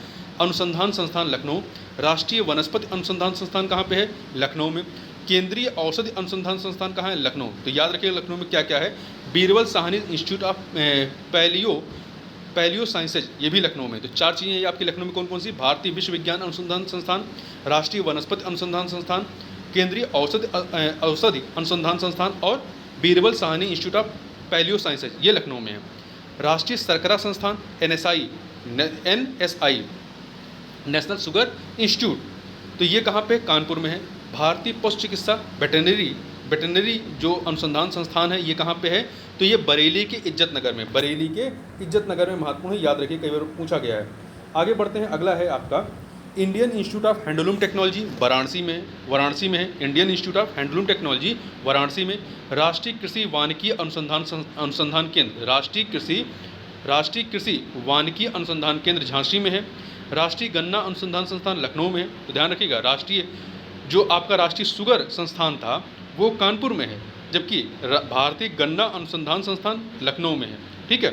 अनुसंधान संस्थान लखनऊ। राष्ट्रीय वनस्पति अनुसंधान संस्थान कहाँ पे है? लखनऊ में। केंद्रीय औषधि अनुसंधान संस्थान कहाँ है? लखनऊ। तो याद रखिएगा लखनऊ में क्या क्या है। Birbal Sahni institute of palaeo sciences, ये भी लखनऊ में। तो 4 चीज़ें ये आपकी लखनऊ में कौन कौन सी? भारतीय विश्व विज्ञान अनुसंधान संस्थान, राष्ट्रीय वनस्पति अनुसंधान संस्थान, केंद्रीय औषधि अनुसंधान संस्थान और Birbal Sahni institute of palaeo sciences, ये लखनऊ में है। राष्ट्रीय शर्करा संस्थान NSI नेशनल शुगर इंस्टीट्यूट, तो ये कहाँ पे? कानपुर में है। भारतीय पशु चिकित्सा वेटरनरी जो अनुसंधान संस्थान है, ये कहाँ पे है? तो ये बरेली के इज्जत नगर में, महत्वपूर्ण है, याद रखिए, कई बार पूछा गया है। आगे बढ़ते हैं। अगला है आपका Indian institute of handloom technology Varanasi में है। Indian institute of handloom technology Varanasi में। राष्ट्रीय कृषि वानिकी अनुसंधान केंद्र, राष्ट्रीय कृषि वानिकी अनुसंधान केंद्र झांसी में है। राष्ट्रीय गन्ना अनुसंधान संस्थान लखनऊ में है। तो ध्यान रखिएगा, जो आपका राष्ट्रीय शुगर संस्थान था वो कानपुर में है, जबकि भारतीय गन्ना अनुसंधान संस्थान लखनऊ में है। ठीक है,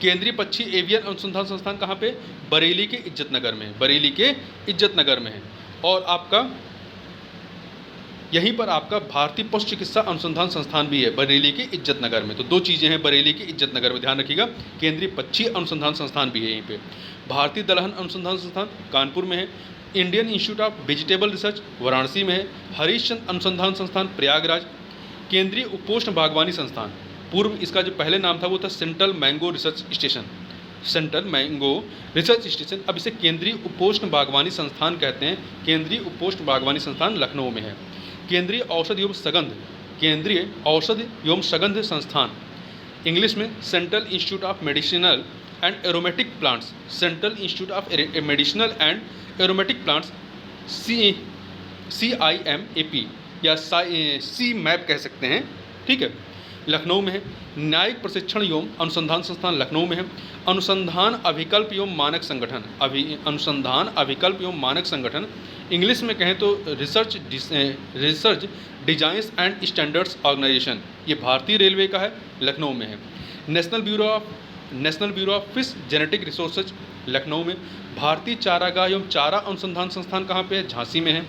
केंद्रीय पक्षी एवियन अनुसंधान संस्थान कहाँ पे? बरेली के इज्जत नगर में है। और आपका यहीं पर आपका भारतीय पशु चिकित्सा अनुसंधान संस्थान भी है, बरेली के इज्जत नगर में। तो 2 चीज़ें हैं बरेली के इज्जत नगर में, ध्यान रखिएगा। केंद्रीय पक्षी अनुसंधान संस्थान भी है यहीं पे। भारतीय दलहन अनुसंधान संस्थान कानपुर में है। Indian institute of vegetable research Varanasi में है। हरीशचंद अनुसंधान संस्थान प्रयागराज। केंद्रीय उपोष्ण बागवानी संस्थान, पूर्व इसका जो पहले नाम था वो था सेंट्रल मैंगो रिसर्च स्टेशन, अब इसे केंद्रीय उपोष्ण बागवानी संस्थान कहते हैं। केंद्रीय उपोष्ण बागवानी संस्थान लखनऊ में है। केंद्रीय औषधि एवं सगंध संस्थान, इंग्लिश में central institute of medicinal and aromatic plants, CIMAP या CMAP कह सकते हैं। ठीक है, लखनऊ में है। न्यायिक प्रशिक्षण एवं अनुसंधान संस्थान लखनऊ में है। अनुसंधान अभिकल्प एवं मानक संगठन इंग्लिश में कहें तो research designs and standards organisation, ये भारतीय रेलवे का है, लखनऊ में है। National bureau of fish genetic resources, Lucknow में। भारतीय चारागाह एवं चारा अनुसंधान संस्थान कहाँ पे है? झांसी में है।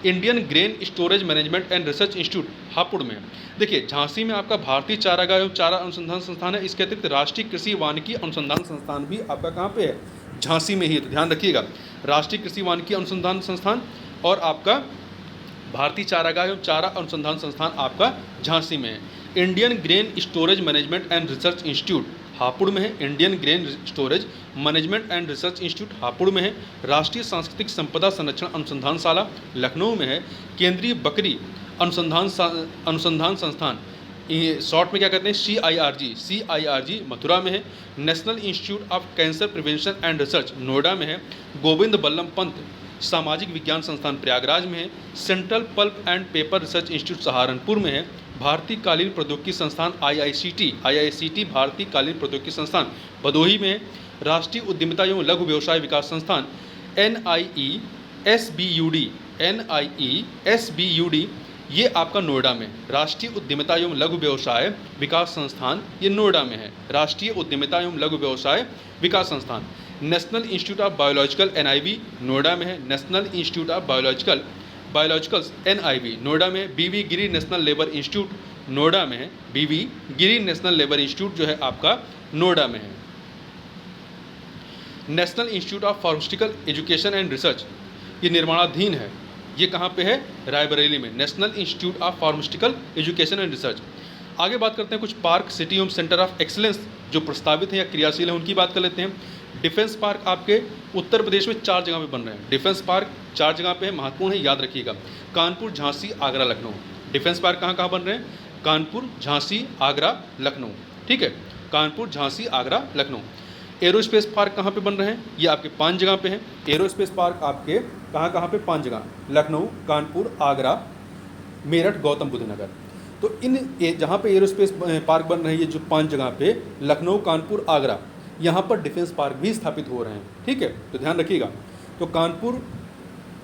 Indian grain storage management and research institute Hapur में है। देखिए झांसी में आपका भारतीय चारागाह एवं चारा अनुसंधान संस्थान है। इसके अतिरिक्त राष्ट्रीय कृषि वानिकी अनुसंधान संस्थान भी आपका कहाँ पे है? झांसी में ही है। तो ध्यान रखिएगा, राष्ट्रीय कृषि वानिकी अनुसंधान संस्थान और आपका भारतीय चारागाह एवं चारा अनुसंधान संस्थान आपका झांसी में है। Indian grain storage management and research institute Hapur में है। Indian grain storage management and research institute Hapur में है। राष्ट्रीय सांस्कृतिक संपदा संरक्षण अनुसंधानशाला लखनऊ में है। केंद्रीय बकरी अनुसंधान संस्थान, शॉर्ट में क्या कहते हैं? CIRG मथुरा में है। National institute of cancer prevention and research Noida में है। गोविंद बल्लभ पंत सामाजिक विज्ञान संस्थान प्रयागराज में है। Central pulp and paper research institute Saharanpur में है। भारतीय कालीन प्रौद्योगिकी संस्थान IICT भारतीय कालीन प्रौद्योगिकी संस्थान भदोही में है। राष्ट्रीय उद्यमिता एवं लघु व्यवसाय विकास संस्थान NIESBUD ये आपका नोएडा में। राष्ट्रीय उद्यमिता एवं लघु व्यवसाय विकास संस्थान ये नोएडा में है। राष्ट्रीय उद्यमिता एवं लघु व्यवसाय विकास संस्थान। National institute of biological NIB Noida में है। National institute of biologicals NIB Noida में। BV गिरी नेशनल लेबर इंस्टीट्यूट नोएडा में है। BV गिरी नेशनल लेबर इंस्टीट्यूट जो है आपका नोएडा में है। National institute of pharmaceutical education and research ये निर्माणाधीन है। ये कहाँ पे है? रायबरेली में। National institute of pharmaceutical education and research. आगे बात करते हैं कुछ पार्क, सिटी एवं सेंटर ऑफ एक्सीलेंस जो प्रस्तावित हैं या क्रियाशील हैं, उनकी बात कर लेते हैं। डिफेंस पार्क आपके उत्तर प्रदेश में 4 जगह पे बन रहे हैं। डिफेंस पार्क 4 जगह पे है, महत्वपूर्ण है, याद रखिएगा। कानपुर, झांसी, आगरा, लखनऊ। डिफेंस पार्क कहाँ कहाँ बन रहे हैं? कानपुर, झांसी, आगरा, लखनऊ। ठीक है, कानपुर, झांसी, आगरा, लखनऊ। एरोस्पेस पार्क कहाँ पे बन रहे हैं? ये आपके 5 जगह पे हैं। एरोस्पेस पार्क आपके कहाँ पे? 5 जगह, लखनऊ, कानपुर, आगरा, मेरठ, गौतम बुद्ध नगर। तो इन जहाँ पे एरोस्पेस पार्क बन रहे हैं, ये जो 5 जगह पे लखनऊ, कानपुर, आगरा, यहाँ पर डिफेंस पार्क भी स्थापित हो रहे हैं। ठीक है, तो ध्यान रखिएगा। तो कानपुर,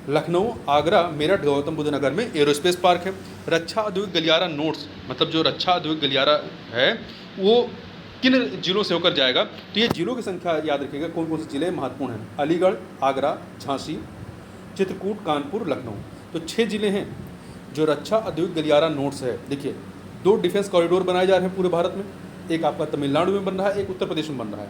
लखनऊ, आगरा, मेरठ, गौतम बुद्ध नगर में एरोस्पेस पार्क है। रक्षा औद्योगिक गलियारा नोड्स, मतलब जो रक्षा औद्योगिक गलियारा है वो किन जिलों से होकर जाएगा? तो ये जिलों की संख्या याद रखिएगा, कौन कौन से जिले महत्वपूर्ण हैं। अलीगढ़, आगरा, झांसी, चित्रकूट, कानपुर, लखनऊ। तो 6 जिले हैं जो रक्षा औद्योगिक गलियारा नोड्स है। देखिए 2 डिफेंस कॉरिडोर बनाए जा रहे हैं पूरे भारत में। एक आपका तमिलनाडु में बन रहा है, एक उत्तर प्रदेश में बन रहा है।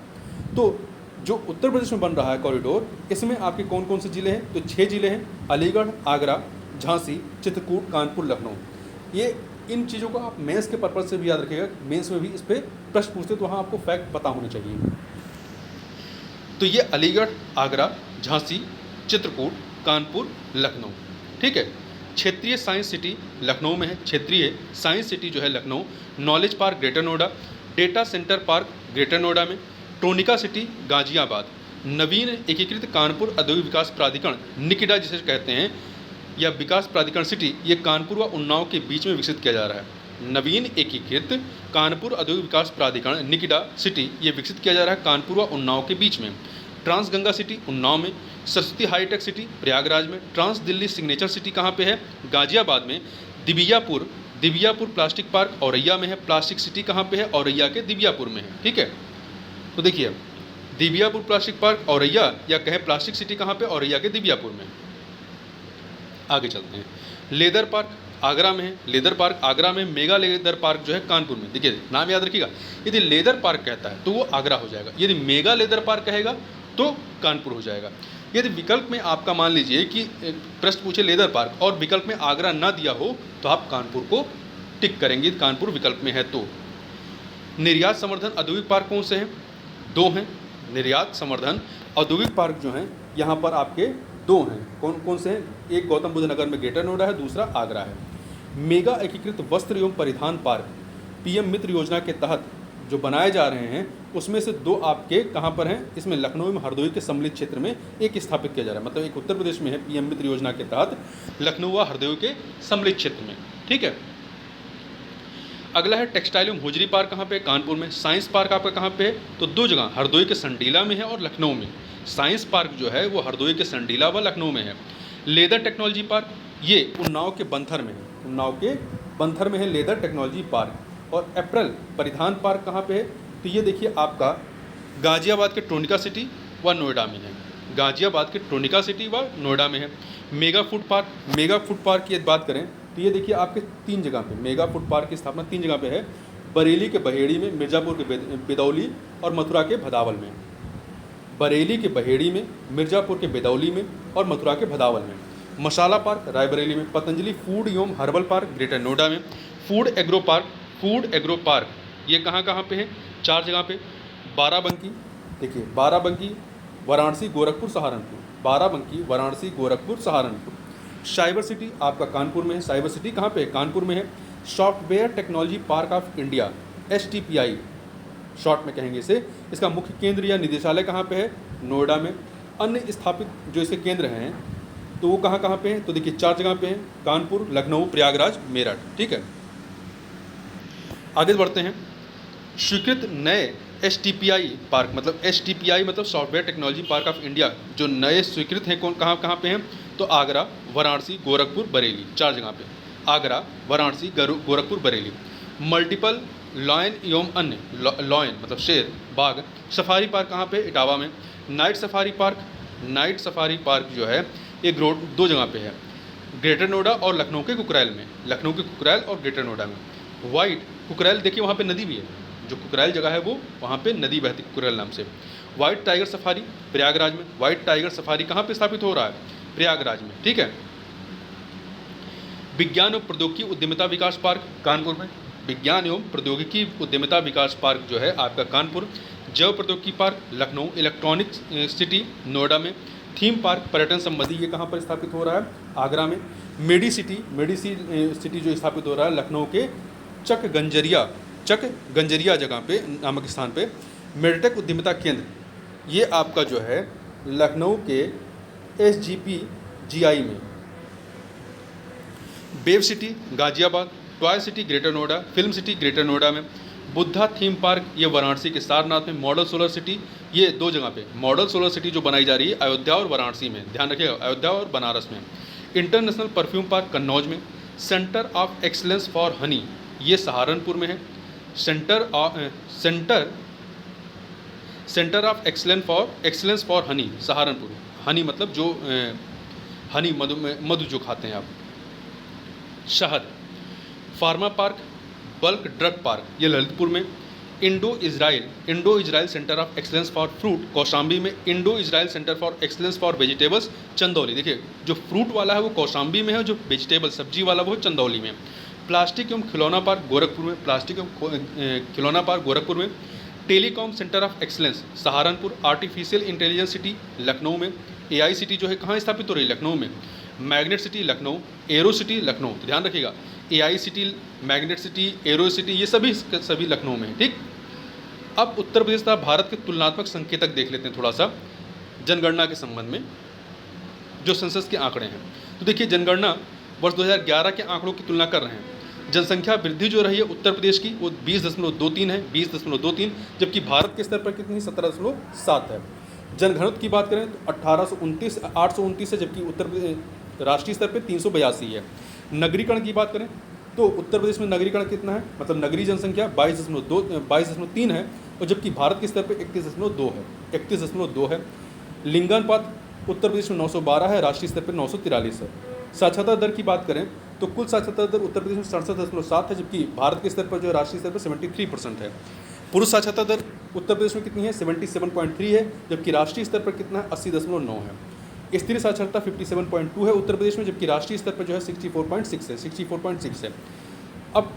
तो जो उत्तर प्रदेश में बन रहा है कॉरिडोर, इसमें आपके कौन कौन से जिले हैं? तो 6 जिले हैं, अलीगढ़, आगरा, झांसी, चित्रकूट, कानपुर, लखनऊ। ये इन चीज़ों को आप मेंस के पर्पज से भी याद रखिएगा, मेंस में भी इस पर प्रश्न पूछते तो वहाँ आपको फैक्ट पता होने चाहिए। तो ये अलीगढ़, आगरा, झांसी, चित्रकूट, कानपुर, लखनऊ। ठीक है। क्षेत्रीय साइंस सिटी लखनऊ में है। क्षेत्रीय साइंस सिटी जो है Lucknow. Knowledge park greater Noida. Data centre park greater Noida में। टोनिका सिटी गाजियाबाद। नवीन एकीकृत कानपुर औद्योगिक विकास प्राधिकरण निकिडा जिसे कहते हैं, या विकास प्राधिकरण सिटी, ये कानपुर व उन्नाव के बीच में विकसित किया जा रहा है। नवीन एकीकृत कानपुर औद्योगिक विकास प्राधिकरण निकिडा सिटी ये विकसित किया जा रहा है कानपुर व उन्नाव के बीच में। ट्रांस गंगा सिटी उन्नाव में। सरस्वती हाईटेक सिटी प्रयागराज में। ट्रांस दिल्ली सिग्नेचर सिटी कहाँ पे है? गाजियाबाद में। दिव्यापुर प्लास्टिक पार्क औरैया में है। प्लास्टिक सिटी कहाँ पे है? औरैया के दिव्यापुर में है। ठीक है, तो देखिए दिव्यापुर प्लास्टिक पार्क औरैया, या कहें प्लास्टिक सिटी कहाँ पे? औरैया के दिव्यापुर में। आगे चलते हैं। लेदर पार्क आगरा में है। लेदर पार्क आगरा में। मेगा लेदर पार्क जो है कानपुर में। देखिए नाम याद रखिएगा, यदि लेदर पार्क कहता है तो वो आगरा हो जाएगा, यदि मेगा लेदर पार्क कहेगा तो कानपुर हो जाएगा। यदि विकल्प में आपका मान लीजिए कि प्रश्न पूछे लेदर पार्क और विकल्प में आगरा ना दिया हो तो आप कानपुर को टिक करेंगे, कानपुर विकल्प में है तो। निर्यात संवर्धन औद्योगिक पार्क कौन से हैं? 2 हैं। निर्यात संवर्धन औद्योगिक पार्क जो हैं यहाँ पर आपके 2 हैं। कौन कौन से हैं? एक गौतम बुद्ध नगर में ग्रेटर नोएडा है, दूसरा आगरा है। मेगा एकीकृत वस्त्र एवं परिधान पार्क PM मित्र योजना के तहत जो बनाए जा रहे हैं उसमें से 2 आपके कहाँ पर हैं? इसमें लखनऊ में हरदोई के सम्मिलित क्षेत्र में एक स्थापित किया जा रहा है, मतलब एक उत्तर प्रदेश में है PM मित्र योजना के तहत लखनऊ व हरदोई के सम्मिलित क्षेत्र में। ठीक है, अगला है टेक्सटाइल एवं होजरी पार्क कहाँ पे? कानपुर में। साइंस पार्क आपका कहाँ पे है? तो 2 जगह, हरदोई के संडीला में है और लखनऊ में। साइंस पार्क जो है वो हरदोई के संडीला व लखनऊ में है। लेदर टेक्नोलॉजी पार्क ये उन्नाव के बंथर में है, उन्नाव के बंथर में है लेदर टेक्नोलॉजी पार्क। और अप्रैल परिधान पार्क कहाँ पे है, तो ये देखिए आपका गाजियाबाद के ट्रोनिका सिटी व नोएडा में है, गाजियाबाद के ट्रोनिका सिटी व नोएडा में है। मेगा फूड पार्क की बात करें तो ये देखिए आपके 3 जगह पे मेगा फूड पार्क की स्थापना 3 जगह पे है, बरेली के बहेड़ी में, मिर्ज़ापुर के बिदौली और मथुरा के भदावल में। बरेली के बहेड़ी में, मिर्ज़ापुर के बिदौली में और मथुरा के भदावल में। मसाला पार्क रायबरेली में। पतंजलि फूड एवं हर्बल पार्क ग्रेटर नोएडा में। फूड एग्रो पार्क ये कहाँ कहाँ पे है, 4 जगह पे। बाराबंकी, देखिए बाराबंकी, वाराणसी, गोरखपुर, सहारनपुर। बाराबंकी, वाराणसी, गोरखपुर, सहारनपुर। साइबर सिटी आपका कानपुर में है। साइबर सिटी कहाँ पे है, कानपुर में है। Software technology park of India STPI short में कहेंगे इसे, इसका मुख्य केंद्र या निदेशालय कहाँ पे है, नोएडा में। अन्य स्थापित जो इसके केंद्र हैं तो वो कहाँ कहाँ पे हैं, तो देखिए 4 जगह पे हैं, कानपुर, लखनऊ, प्रयागराज, मेरठ। ठीक है, आगे बढ़ते हैं। स्वीकृत नए STPI पार्क मतलब software technology park of India जो नए स्वीकृत हैं कौन कहाँ कहाँ पे हैं, तो आगरा, वाराणसी, गोरखपुर, बरेली, 4 जगह पे। आगरा, वाराणसी, गोरखपुर, बरेली। मल्टीपल लॉयन एवं अन्य लॉयन मतलब शेर, बाघ सफारी पार्क कहाँ पे, इटावा में। नाइट सफारी पार्क जो है ये 2 जगह पे है, ग्रेटर नोएडा और लखनऊ के कुकरैल में। लखनऊ के कुकरैल और ग्रेटर नोएडा में। वाइट कुकरैल देखिए वहाँ पे नदी भी है, जो कुकरैल जगह है वो वहाँ पे नदी बहती कुकरैल नाम से। वाइट टाइगर सफारी प्रयागराज में। वाइट टाइगर सफारी कहाँ पे स्थापित हो रहा है, प्रयागराज में। ठीक है। विज्ञान और प्रौद्योगिकी उद्यमिता विकास पार्क कानपुर में। विज्ञान एवं प्रौद्योगिकी उद्यमिता विकास पार्क जो है आपका कानपुर। जैव प्रौद्योगिकी park Lucknow. Electronic city Noida में। थीम पार्क पर्यटन संबंधी ये कहाँ पर स्थापित हो रहा है, आगरा में। मेडी सिटी जो स्थापित हो रहा है लखनऊ के चक गंजरिया जगह पे नामक स्थान पे। मेडटेक उद्यमिता केंद्र ये आपका जो है लखनऊ के SGPGI में। Web city Ghaziabad. Toy city greater Noida. Film city greater Noida में। बुद्धा थीम पार्क ये वाराणसी के सारनाथ में। मॉडल सोलर सिटी ये 2 जगह पे। मॉडल सोलर सिटी जो बनाई जा रही है अयोध्या और वाराणसी में, ध्यान रखिएगा, अयोध्या और बनारस में। इंटरनेशनल परफ्यूम पार्क कन्नौज में। Centre of excellence for honey ये सहारनपुर में है। Centre of excellence for honey Saharanpur. Honey मतलब जो हनी मधु जो खाते हैं आप, शहद। Pharma park bulk drug park ये ललितपुर में। Indo Israel centre of excellence for fruit Kaushambi में। Indo Israel centre for excellence for vegetables Chandauli. देखिए जो फ्रूट वाला है वो कौशाम्बी में है, जो वेजिटेबल सब्जी वाला वो चंदौली में। प्लास्टिक एवं खिलौना पार्क गोरखपुर में। प्लास्टिक एवं खिलौना पार्क गोरखपुर में। Telecom centre of excellence Saharanpur. Artificial intelligence city Lucknow में। AI सिटी जो है कहाँ स्थापित हो रही है, लखनऊ में। Magnet city Lucknow. Arrow city Lucknow, तो ध्यान रखिएगा AI city, magnet city, arrow city ये सभी लखनऊ में है। ठीक। अब उत्तर प्रदेश तथा भारत के तुलनात्मक संकेतक देख लेते हैं थोड़ा सा जनगणना के संबंध में, जो सेंसस के आंकड़े हैं। तो देखिए जनगणना वर्ष 2011 के आंकड़ों की तुलना कर रहे हैं। जनसंख्या वृद्धि जो रही है उत्तर प्रदेश की वो 20.23 है, 20.23, जबकि भारत के स्तर पर कितनी 17.7 है। जनघनत्व की बात करें तो 829 है, जबकि उत्तर प्रदेश राष्ट्रीय स्तर पर 382 है। नगरीकरण की बात करें तो उत्तर प्रदेश में नगरीकरण कितना है, मतलब नगरीय जनसंख्या 22.3 है, और जबकि भारत के स्तर पर 31.2 है। लिंगानुपात उत्तर प्रदेश में 912 है, राष्ट्रीय स्तर पर 943 है। साक्षरता दर की बात करें तो कुल साक्षरता दर उत्तर प्रदेश में 67.7 है, जबकि भारत के स्तर पर जो राष्ट्रीय स्तर पर 73% है। पुरुष साक्षरता दर उत्तर प्रदेश में कितनी है, 77.3 है, जबकि राष्ट्रीय स्तर पर कितना है, 80.9 है। स्त्री साक्षरता 57.2 है उत्तर प्रदेश में, जबकि राष्ट्रीय स्तर पर जो है 64.6 है। अब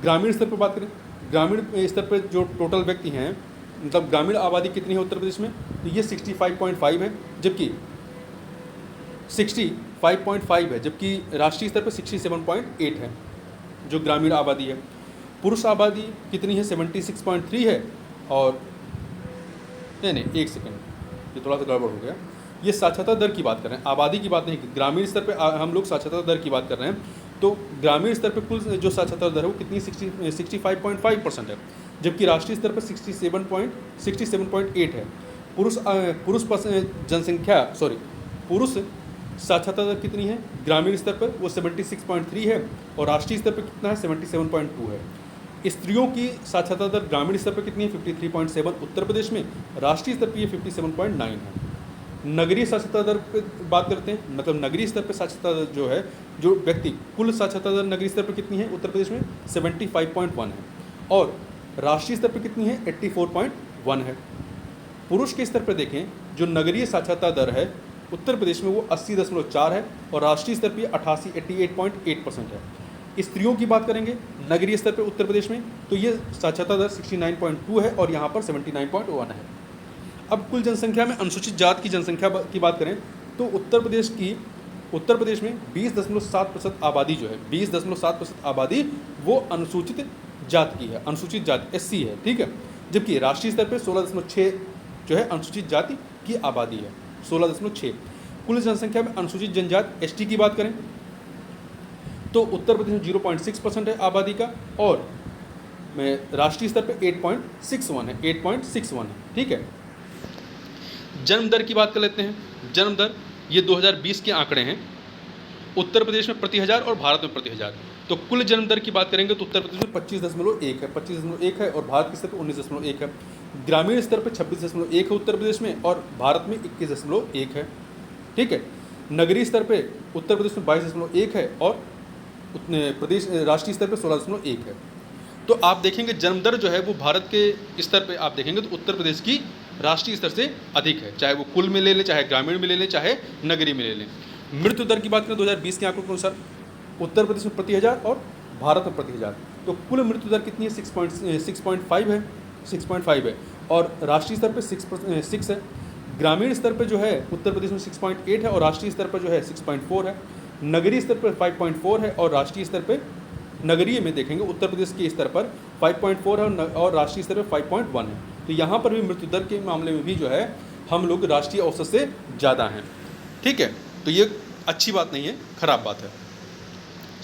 ग्रामीण स्तर पर बात करें, ग्रामीण स्तर पर जो टोटल व्यक्ति हैं, मतलब ग्रामीण आबादी कितनी है उत्तर प्रदेश में, तो ये 65.5 है, जबकि 65.5 है, जबकि राष्ट्रीय स्तर पर 67.8 है जो ग्रामीण आबादी है। पुरुष आबादी कितनी है, 76.3 है, और नहीं एक सेकंड, ये थोड़ा सा गड़बड़ हो गया। ये साक्षरता दर की बात कर रहे हैं, आबादी की बात नहीं, ग्रामीण स्तर पे हम लोग साक्षरता दर की बात कर रहे हैं। तो ग्रामीण स्तर पे कुल जो साक्षरता दर है वो कितनी 65.5% है, जबकि राष्ट्रीय स्तर पर 67.8 है। पुरुष साक्षरता दर कितनी है ग्रामीण स्तर पर, वो 76.3 है, और राष्ट्रीय स्तर पर कितना है 77.2 है। स्त्रियों की साक्षरता दर ग्रामीण स्तर पर कितनी है 53.7 उत्तर प्रदेश में, राष्ट्रीय स्तर पर ये 57.9 है। नगरीय साक्षरता दर पर बात करते हैं, मतलब नगरीय स्तर पर साक्षरता दर जो है, जो व्यक्ति कुल साक्षरता दर नगरीय स्तर पर कितनी है उत्तर प्रदेश में 75.1 है, और राष्ट्रीय स्तर पर कितनी है 84.1 है। पुरुष के स्तर पर देखें, जो नगरीय साक्षरता दर है उत्तर प्रदेश में वो 80.4 है, और राष्ट्रीय स्तर पर 88.8% है। स्त्रियों की बात करेंगे नगरीय स्तर पर उत्तर प्रदेश में, तो ये साक्षरता दर 69.2 है, और यहाँ पर 79.1 है। अब कुल जनसंख्या में अनुसूचित जात की जनसंख्या की बात करें तो उत्तर प्रदेश में 20.7% आबादी जो है 20.7% आबादी वो अनुसूचित जात की है, अनुसूचित जाति SC है, ठीक है। जबकि राष्ट्रीय स्तर पे 16.6 जो है अनुसूचित जाति की आबादी है, 16.6। कुल जनसंख्या में अनुसूचित जनजाति ST की बात करें तो उत्तर प्रदेश में 0.6% है आबादी का, और राष्ट्रीय स्तर पे 8.61 है, ठीक है। जन्म दर की बात कर लेते हैं। जन्म दर ये 2020 के आंकड़े हैं, उत्तर प्रदेश में प्रति हज़ार और भारत में प्रति हज़ार। तो कुल जन्म दर की बात करेंगे तो उत्तर प्रदेश में 25.1 है और भारत के स्तर पर 19.1 है। ग्रामीण स्तर पर 26.1 है उत्तर प्रदेश में, और भारत में 21.1 है, ठीक है। नगरीय स्तर पे उत्तर प्रदेश में 22.1 है, और राष्ट्रीय स्तर पर 16.1 है। तो आप देखेंगे जन्म दर जो है वो भारत के स्तर पे आप देखेंगे तो उत्तर प्रदेश की राष्ट्रीय स्तर से अधिक है, चाहे वो कुल में ले लें, चाहे ग्रामीण में ले लें, चाहे नगरीय में ले लें। मृत्यु दर की बात करें 2020 के आंकड़ों के अनुसार उत्तर प्रदेश में प्रति हज़ार और भारत में प्रति हज़ार, तो कुल मृत्यु दर कितनी है 6.5 है, और राष्ट्रीय स्तर पर 6 है। ग्रामीण स्तर पर जो है उत्तर प्रदेश में 6.8 है, और राष्ट्रीय स्तर पर जो है 6.4 है। नगरीय स्तर पर 5.4 है, और राष्ट्रीय स्तर पर नगरीय में देखेंगे उत्तर प्रदेश के स्तर पर 5.4 है, और राष्ट्रीय स्तर पर 5.1 है। तो यहाँ पर भी मृत्यु दर के मामले में भी जो है हम लोग राष्ट्रीय औसत से ज़्यादा हैं, ठीक है। तो ये अच्छी बात नहीं है, खराब बात है।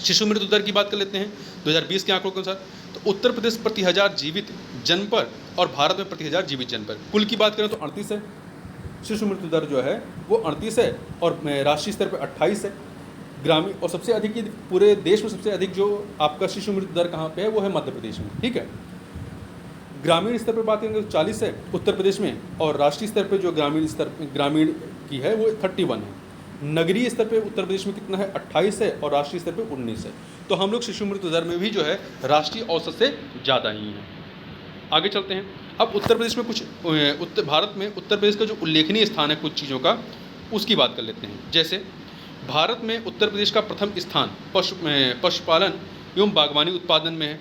शिशु मृत्यु दर की बात कर लेते हैं 2020 के आंकड़ों के अनुसार, तो उत्तर प्रदेश प्रति हज़ार जीवित जन्म पर और भारत में प्रति हज़ार जीवित जन्म पर कुल की बात करें तो 38 है। शिशु मृत्यु दर जो है वो 38 है, और राष्ट्रीय स्तर पर 28 है। ग्रामीण और सबसे अधिक पूरे देश में सबसे अधिक जो आपका शिशु मृत्यु दर कहाँ पे है वो है मध्य प्रदेश में, ठीक है। ग्रामीण स्तर पर बात करेंगे तो 40 है उत्तर प्रदेश में, और राष्ट्रीय स्तर पर जो ग्रामीण की है वो 31 है। नगरीय स्तर पे उत्तर प्रदेश में कितना है 28 है, और राष्ट्रीय स्तर पे 19 है। तो हम लोग शिशु मृत्यु दर में भी जो है राष्ट्रीय औसत से ज़्यादा ही हैं। आगे चलते हैं। अब उत्तर प्रदेश में कुछ भारत में उत्तर प्रदेश का जो उल्लेखनीय स्थान है कुछ चीज़ों का, उसकी बात कर लेते हैं। जैसे भारत में उत्तर प्रदेश का प्रथम स्थान पशुपालन एवं बागवानी उत्पादन में है।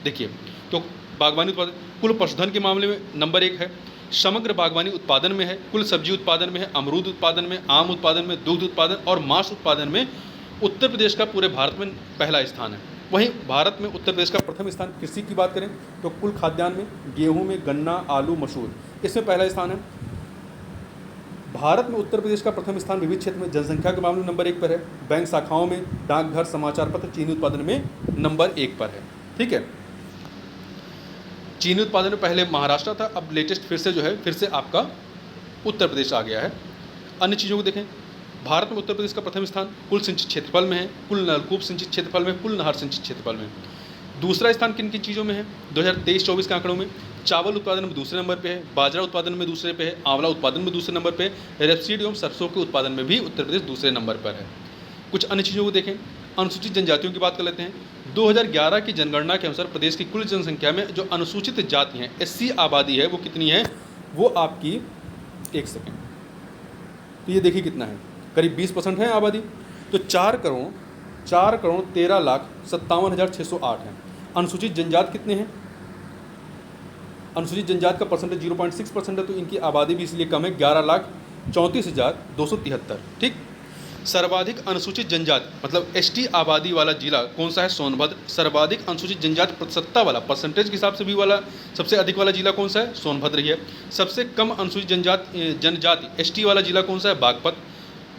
देखिए, तो बागवानी उत्पादन कुल पशुधन के मामले में नंबर 1 है, समग्र बागवानी उत्पादन में है, कुल सब्जी उत्पादन में है, अमरूद उत्पादन में, आम उत्पादन में, दुग्ध उत्पादन और मांस उत्पादन में उत्तर प्रदेश का पूरे भारत में पहला स्थान है। वहीं भारत में उत्तर प्रदेश का प्रथम स्थान कृषि की बात करें तो कुल खाद्यान्न में गेहूं में, गन्ना, आलू, मसूर, इसमें पहला स्थान है। भारत में उत्तर प्रदेश का प्रथम स्थान विविध क्षेत्र में जनसंख्या के मामले में नंबर 1 पर है। बैंक शाखाओं में, डाकघर, समाचार पत्र, चीनी उत्पादन में नंबर 1 पर है, ठीक है। चीनी उत्पादन में पहले महाराष्ट्र था, अब लेटेस्ट फिर से आपका उत्तर प्रदेश आ गया है। अन्य चीज़ों को देखें, भारत में उत्तर प्रदेश का प्रथम स्थान कुल सिंचित क्षेत्रफल में है, कुल नलकूप सिंचित क्षेत्रफल में, कुल नहर सिंचित क्षेत्रफल में। दूसरा स्थान किन किन चीज़ों में है 2023-24 के आंकड़ों में? चावल उत्पादन में दूसरे नंबर पे है, बाजरा उत्पादन में दूसरे पे है, आंवला उत्पादन में दूसरे नंबर पे है, रेपसीड एवं सरसों के उत्पादन में भी उत्तर प्रदेश दूसरे नंबर पर है। कुछ अन्य चीज़ों को देखें, अनुसूचित जनजातियों की बात कर लेते हैं। 2011 की जनगणना के अनुसार प्रदेश की कुल जनसंख्या में जो अनुसूचित जाति हैं SC आबादी है वो कितनी है, वो आपकी 1 सेकेंड, तो ये देखिए कितना है, करीब 20% है आबादी। तो 4,13,57,608 है। अनुसूचित जनजात कितने हैं? अनुसूचित जनजात का परसेंटेज 0.6% है, तो इनकी आबादी भी इसलिए कम है, 11,34,273, ठीक। सर्वाधिक अनुसूचित जनजाति मतलब ST आबादी वाला जिला कौन सा है? सोनभद्र। सर्वाधिक अनुसूचित जनजाति प्रतिशतता वाला, परसेंटेज के हिसाब से भी वाला सबसे अधिक वाला जिला कौन सा है? सोनभद्र ही है। सबसे कम अनुसूचित जनजाति ST वाला जिला कौन सा है? बागपत।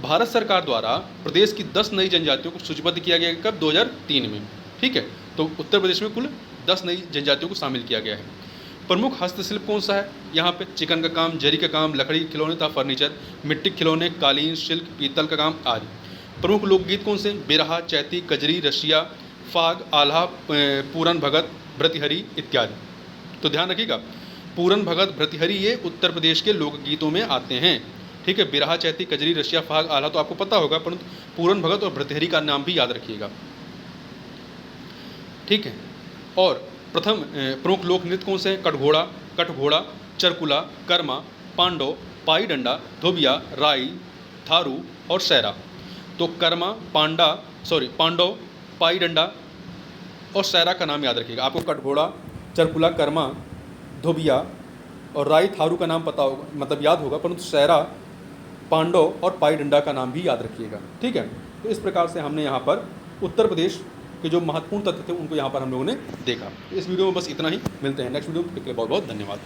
भारत सरकार द्वारा प्रदेश की 10 नई जनजातियों को सूचीबद्ध किया गया कब? 2003 में, ठीक है। तो उत्तर प्रदेश में कुल 10 नई जनजातियों को शामिल किया गया है। प्रमुख हस्तशिल्प कौन सा है? यहाँ पे चिकन का काम, जरी का काम, लकड़ी के खिलौने तथा फर्नीचर, मिट्टी के खिलौने, कालीन, शिल्क, पीतल का काम आदि। प्रमुख लोकगीत कौन से? बिरहा, चैती, कजरी, रसिया, फाग, आल्हा, पूरन भगत, भृतृहरि इत्यादि। तो ध्यान रखिएगा, पूरन भगत, भृतृहरि ये उत्तर प्रदेश के लोकगीतों में आते हैं। ठीक है, बिरहा, चैती, कजरी, रसिया, फाग, आल्हा तो आपको पता होगा, परंतु पूरन भगत और भृतृहरि का नाम भी याद रखिएगा। ठीक है, और प्रथम प्रमुख लोक नृत्य कौन से हैं? कटघोड़ा, कटघोड़ा, चरकुला, कर्मा, पांडव, पाई डंडा, धोबिया, राई, थारू और सैरा। तो कर्मा, पांडव, पाई डंडा और सैरा का नाम याद रखिएगा। आपको कटघोड़ा, चरकुला, कर्मा, धोबिया और राई, थारू का नाम पता होगा, मतलब याद होगा, परंतु सैरा, पांडव और पाई डंडा का नाम भी याद रखिएगा। ठीक है, तो इस प्रकार से हमने यहाँ पर उत्तर प्रदेश के जो महत्वपूर्ण तथ्य थे उनको यहाँ पर हम लोगों ने देखा। इस वीडियो में बस इतना ही, मिलते हैं नेक्स्ट वीडियो में। बहुत बहुत धन्यवाद।